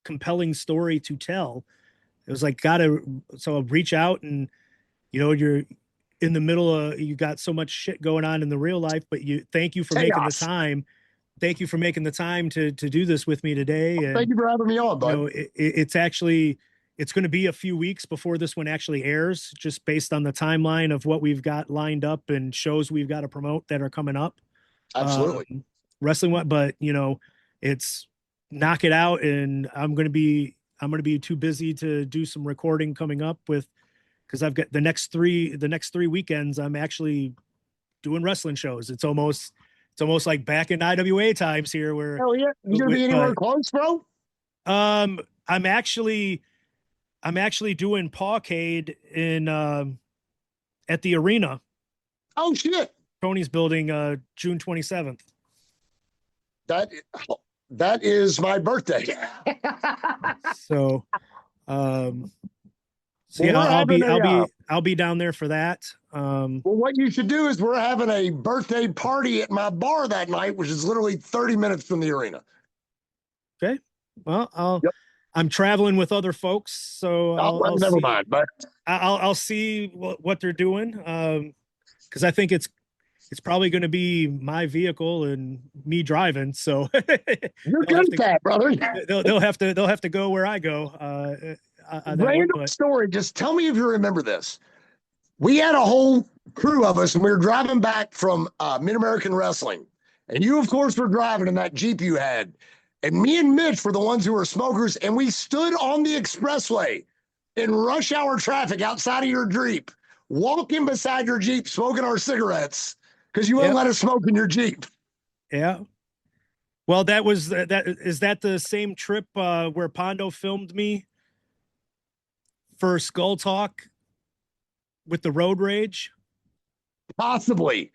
compelling story to tell. It was like, so reach out, and, you're in the middle of, you got so much shit going on in the real life, but thank you for making the time. Thank you for making the time to do this with me today. And, thank you for having me on, bud. It's going to be a few weeks before this one actually airs, just based on the timeline of what we've got lined up and shows we've got to promote that are coming up. Absolutely. Wrestling, but it's knock it out. And I'm going to be too busy to do some recording coming up because I've got the next three weekends. I'm actually doing wrestling shows. It's almost like back in IWA times here where. Hell yeah. You gonna be anywhere close, bro? I'm actually doing Pawcade in at the arena. Oh shit. Tony's building June 27th. That is my birthday. So yeah, I'll be down there for that. Well, what you should do is we're having a birthday party at my bar that night, which is literally 30 minutes from the arena. Okay. Well, I'm traveling with other folks, so never mind. But I'll see what they're doing. Because I think it's probably going to be my vehicle and me driving. So you're good at that, brother. They'll have to go where I go. Random story. Just tell me if you remember this. We had a whole crew of us, and we were driving back from Mid-American Wrestling. And you, of course, were driving in that Jeep you had. And me and Mitch were the ones who were smokers, and we stood on the expressway in rush hour traffic outside of your Jeep, walking beside your Jeep, smoking our cigarettes because you wouldn't let us smoke in your Jeep. Yeah. Well, is that the same trip where Pondo filmed me for Skull Talk with the road rage? Possibly.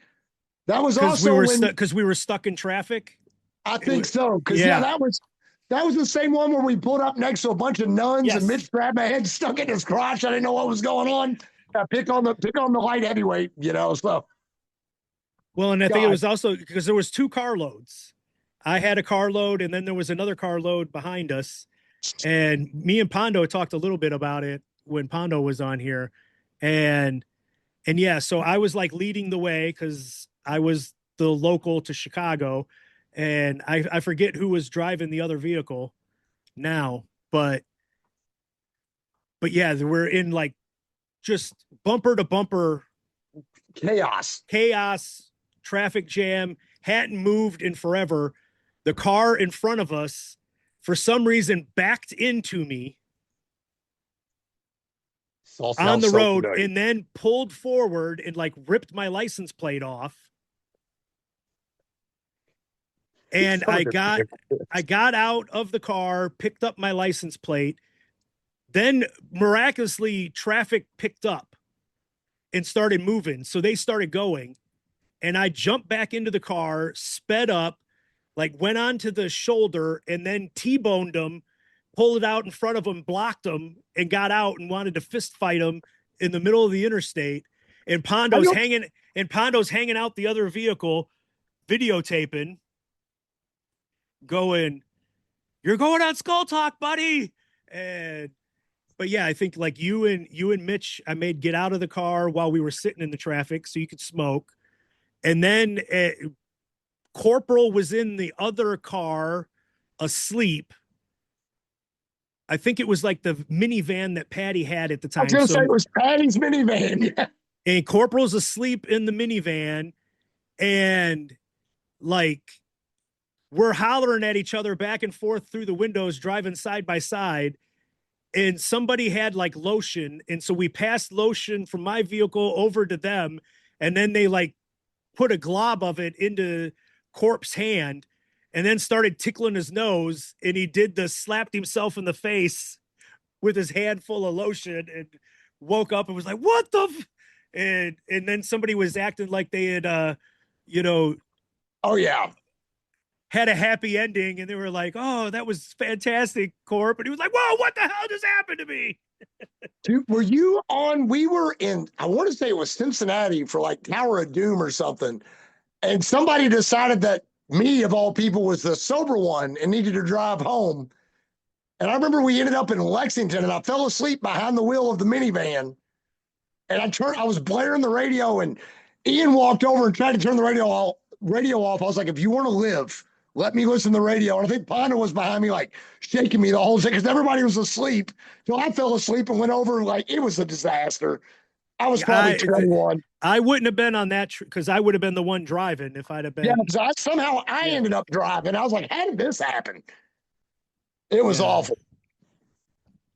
That was also because we were stuck in traffic. I think so. Because that was the same one where we pulled up next to a bunch of nuns and Mitch grabbed my head, stuck it in his crotch. I didn't know what was going on. Pick on the light heavyweight, so. Well, and I think it was also because there was 2 carloads. I had a carload, and then there was another carload behind us. And me and Pondo talked a little bit about it when Pondo was on here. And yeah, so I was like leading the way because I was the local to Chicago, and I forget who was driving the other vehicle now, but yeah, we're in like just bumper to bumper chaos, traffic jam, hadn't moved in forever. The car in front of us, for some reason, backed into me on the road and then pulled forward and like ripped my license plate off. And I got out of the car, picked up my license plate. Then miraculously traffic picked up and started moving. So they started going, and I jumped back into the car, sped up, like went onto the shoulder, and then T-boned him, pulled it out in front of him, blocked him, and got out and wanted to fist fight him in the middle of the interstate. And Pondo's hanging out the other vehicle, videotaping, going, "You're going on Skull Talk, buddy." But yeah, I think like you and Mitch, I made get out of the car while we were sitting in the traffic so you could smoke. And then Corporal was in the other car asleep. I think it was like the minivan that Patty had at the I was time. going to say it was Patty's minivan. Yeah. And Corporal's asleep in the minivan, and like we're hollering at each other back and forth through the windows, driving side by side. And somebody had like lotion. And so we passed lotion from my vehicle over to them. And then they like put a glob of it into Corp's hand and then started tickling his nose. And he slapped himself in the face with his hand full of lotion and woke up and was like, "What the?" And then somebody was acting like they had, Oh, yeah. had a happy ending, and they were like, "Oh, that was fantastic, Corp." And he was like, "Whoa, what the hell just happened to me?" Dude, were you on? We were in, I want to say it was Cincinnati for like Tower of Doom or something. And somebody decided that me, of all people, was the sober one and needed to drive home. And I remember we ended up in Lexington and I fell asleep behind the wheel of the minivan. And I was blaring the radio, and Ian walked over and tried to turn the radio off. I was like, "If you want to live, let me listen to the radio." And I think Panda was behind me, like shaking me the whole thing because everybody was asleep. So I fell asleep and went over, and like it was a disaster. I was probably 21. I wouldn't have been on that because I would have been the one driving if I'd have been. Yeah, somehow I ended up driving. I was like, "How did this happen?" It was awful.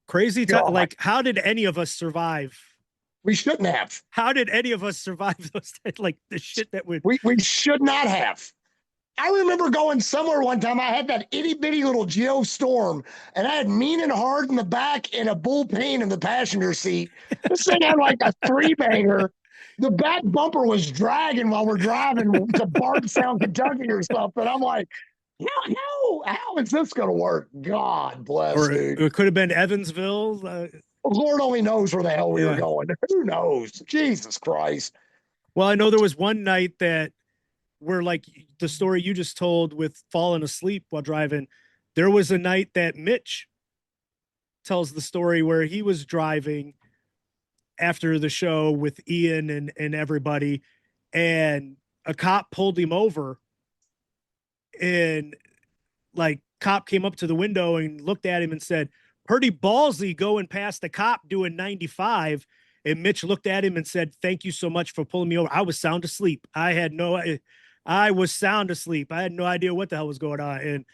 Crazy time. Like, how did any of us survive? We shouldn't have. How did any of us survive those? Like the shit that would. We should not have. I remember going somewhere one time. I had that itty bitty little Geo Storm, and I had Mean and Hard in the back and a Bull Pain in the passenger seat. This thing had like a 3-banger. The back bumper was dragging while we're driving to Bardstown, Kentucky or something. I'm like, how is this going to work? God bless, or dude. It could have been Evansville. Lord only knows where the hell we were going. Who knows? Jesus Christ. Well, I know there was one night that where, like the story you just told with falling asleep while driving, there was a night that Mitch tells the story where he was driving after the show with Ian and everybody, and a cop pulled him over, and like cop came up to the window and looked at him and said, "Pretty ballsy going past the cop doing 95." And Mitch looked at him and said, "Thank you so much for pulling me over. I was sound asleep. I was sound asleep. I had no idea what the hell was going on. And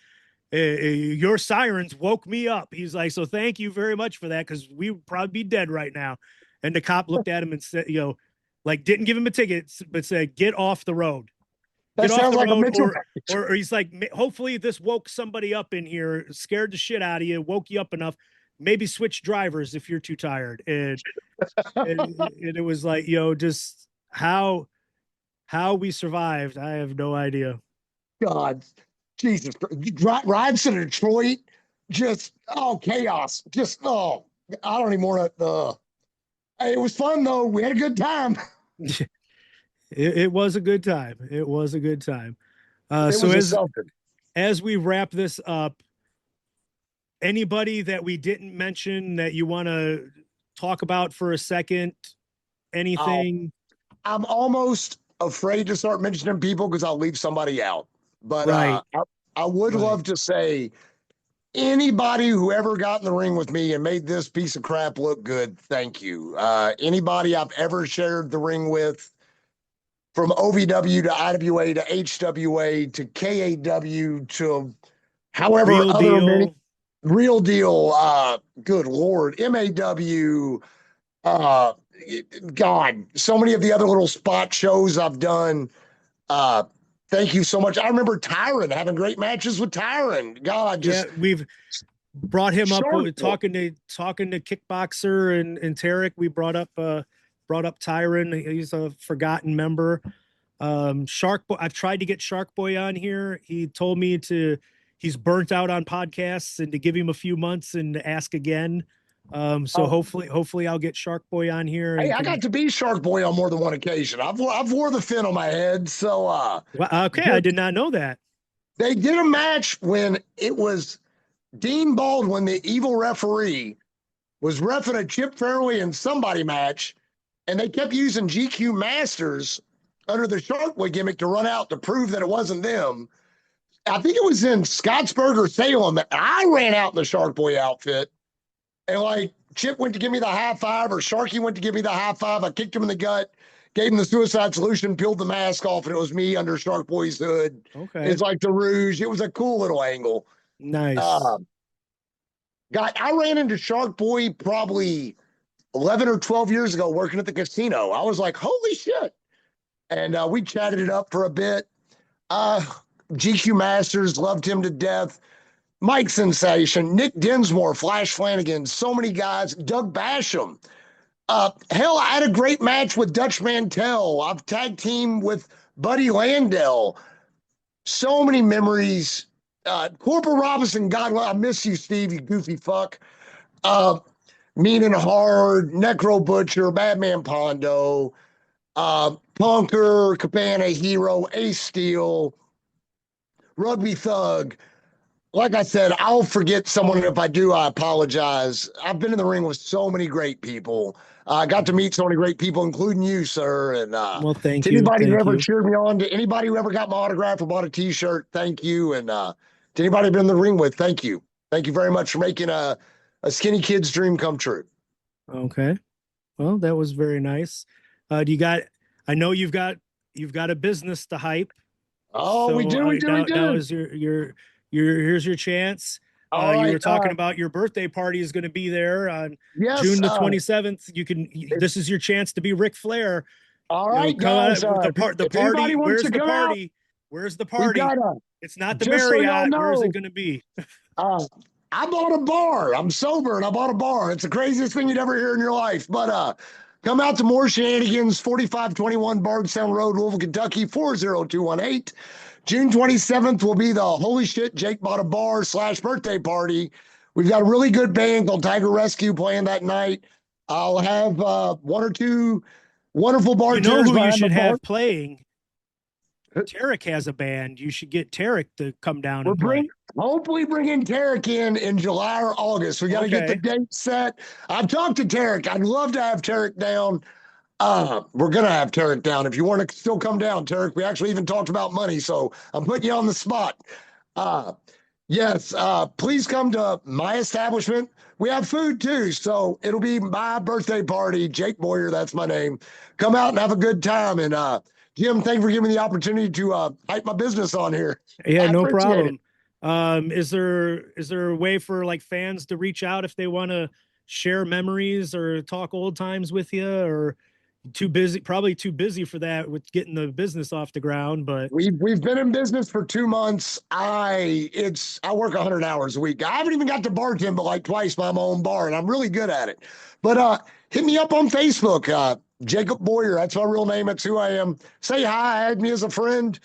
your sirens woke me up." He's like, "So thank you very much for that, because we would probably be dead right now." And the cop looked at him and said, like didn't give him a ticket, but said, "Get off the road. That Get off sounds the like road." a Mitchell. Or he's like, "Hopefully this woke somebody up in here, scared the shit out of you, woke you up enough. Maybe switch drivers if you're too tired." And it was like, just how we survived, I have no idea. God, Jesus, rides to Detroit, just chaos. Just I don't even want to. It was fun though. We had a good time. It was a good time. It was a good time. As we wrap this up, anybody that we didn't mention that you want to talk about for a second? Anything? I'm almost afraid to start mentioning people because I'll leave somebody out. But I would love to say, anybody who ever got in the ring with me and made this piece of crap look good, thank you. Anybody I've ever shared the ring with, from OVW to IWA to HWA to KAW to however Real Deal, good Lord, MAW, God, so many of the other little spot shows I've done. Thank you so much. I remember Tyron, having great matches with Tyron. God, we've brought him up talking to Kickboxer and Tarek. We brought up Tyron. He's a forgotten member. Shark Boy, I've tried to get Shark Boy on here. He told me he's burnt out on podcasts and to give him a few months and to ask again. So hopefully I'll get Shark Boy on here. Hey, And I got to be Shark Boy on more than one occasion. I've wore the fin on my head. So well, okay, I did not know that. they did a match when it was Dean Baldwin, the evil referee, was reffing a Chip Fairway and somebody match, and they kept using GQ Masters under the Shark Boy gimmick to run out to prove that it wasn't them. I think it was in Scottsburg or Salem. I ran out in the Shark Boy outfit, and like Chip went to give me the high five, or Sharky went to give me the high five. I kicked him in the gut, gave him the suicide solution, peeled the mask off, and it was me under Shark Boy's hood. Okay. It's like the Rouge. It was a cool little angle. Nice. I ran into Shark Boy probably 11 or 12 years ago working at the casino. I was like, holy shit. And we chatted it up for a bit. GQ Masters, loved him to death. Mike Sensation, Nick Dinsmore, Flash Flanagan, so many guys. Doug Basham. Hell, I had a great match with Dutch Mantel. I've tag teamed with Buddy Landell. So many memories. Corporal Robinson, God, I miss you, Steve, you goofy fuck. Mean and Hard, Necro Butcher, Batman Pondo, Punker, Cabana Hero, Ace Steel, Rugby Thug. Like I said, I'll forget someone. If I do, I apologize. I've been in the ring with so many great people. I got to meet so many great people, including you, sir. And well, thank to you. anybody who Thank ever you. cheered me on, to anybody who ever got my autograph or bought a T-shirt, thank you. And to anybody I've been in the ring with, thank you. Thank you very much for making a skinny kid's dream come true. Okay. Well, that was very nice. I know you've got a business to hype. Oh, So, we do. Now is here's your chance. All You right, were talking about your birthday party is going to be there on yes, June the 27th. This is your chance to be Ric Flair. All right, guys. The party. Where's the party? Where's the party? It's not the Marriott. Where is it going to be? I bought a bar. I'm sober and I bought a bar. It's the craziest thing you'd ever hear in your life. But come out to more shenanigans, 4521 Bardstown Road, Louisville, Kentucky, 40218. June 27th will be the Holy Shit Jake Bought a Bar / birthday party. We've got a really good band called Tiger Rescue playing that night. I'll have one or two wonderful bartenders. You know who you should have playing? Tarek has a band. You should get Tarek to come down and play. Hopefully bringing Tarek in July or August. We got to get the date set. I've talked to Tarek. I'd love to have Tarek down. We're going to have Tarek down. If you want to still come down, Tarek, we actually even talked about money, so I'm putting you on the spot. Yes, please come to my establishment. We have food too, so it'll be my birthday party. Jake Boyer, that's my name. Come out and have a good time. And Jim, thank you for giving me the opportunity to hype my business on here. Yeah, no problem. Is there a way for like fans to reach out if they want to share memories or talk old times with you, or probably too busy for that with getting the business off the ground? But we've been in business for 2 months. I work 100 hours a week. I haven't even got to bartend but like twice by my own bar, and I'm really good at it. But hit me up on Facebook, Jacob Boyer. That's my real name. That's who I am. Say hi, add me as a friend.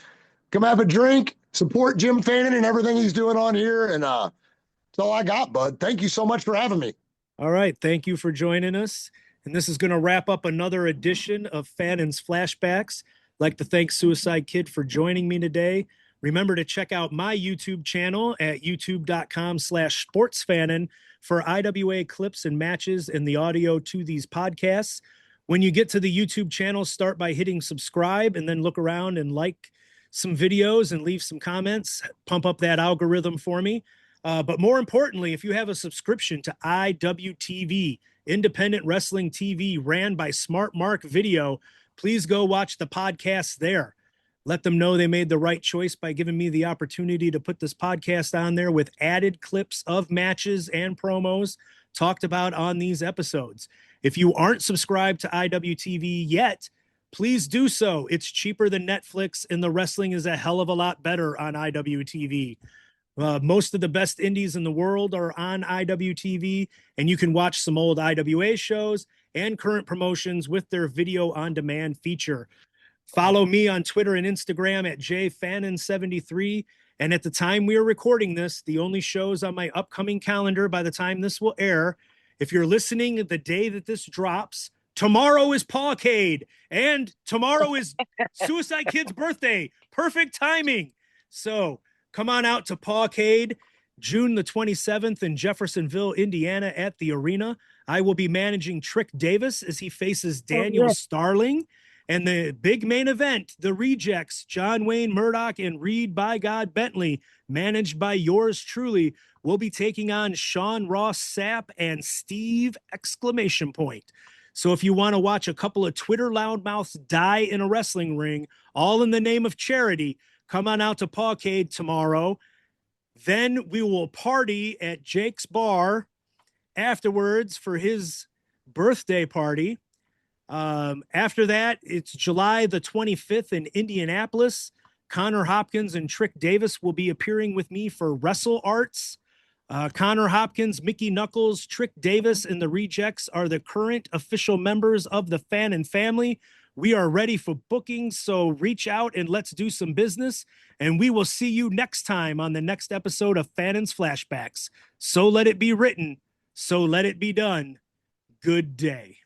Come have a drink. Support Jim Fannin and everything he's doing on here. And that's all I got, bud. Thank you so much for having me. All right. Thank you for joining us. And this is going to wrap up another edition of Fannin's Flashbacks. I'd like to thank Suicide Kid for joining me today. Remember to check out my YouTube channel at youtube.com/sportsfannin for IWA clips and matches and the audio to these podcasts. When you get to the YouTube channel, start by hitting subscribe and then look around and like some videos and leave some comments. Pump up that algorithm for me. But more importantly, if you have a subscription to IWTV, Independent Wrestling TV, ran by Smart Mark Video, please go watch the podcast there. Let them know they made the right choice by giving me the opportunity to put this podcast on there with added clips of matches and promos talked about on these episodes. If you aren't subscribed to IWTV yet, please do so. It's cheaper than Netflix, and the wrestling is a hell of a lot better on IWTV. Most of the best indies in the world are on IWTV, and you can watch some old IWA shows and current promotions with their video on demand feature. Follow me on Twitter and Instagram at jfannin73. And at the time we are recording this, the only shows on my upcoming calendar by the time this will air If you're listening the day that this drops, tomorrow is Pawcade, and tomorrow is Suicide Kid's birthday. Perfect timing. So come on out to Pawcade, June the 27th in Jeffersonville, Indiana at the arena. I will be managing Trick Davis as he faces Daniel Starling. And the big main event, the Rejects, John Wayne Murdoch and Reed by God Bentley, managed by yours truly, will be taking on Sean Ross Sapp and Steve ! So if you want to watch a couple of Twitter loudmouths die in a wrestling ring, all in the name of charity, come on out to Pawcade tomorrow. Then we will party at Jake's Bar afterwards for his birthday party. After that, it's July the 25th in Indianapolis. Connor Hopkins and Trick Davis will be appearing with me for Wrestle Arts. Connor Hopkins, Mickey Knuckles, Trick Davis, and the Rejects are the current official members of the Fannin family. We are ready for bookings, so reach out and let's do some business. And we will see you next time on the next episode of Fannin's Flashbacks. So let it be written, so let it be done. Good day.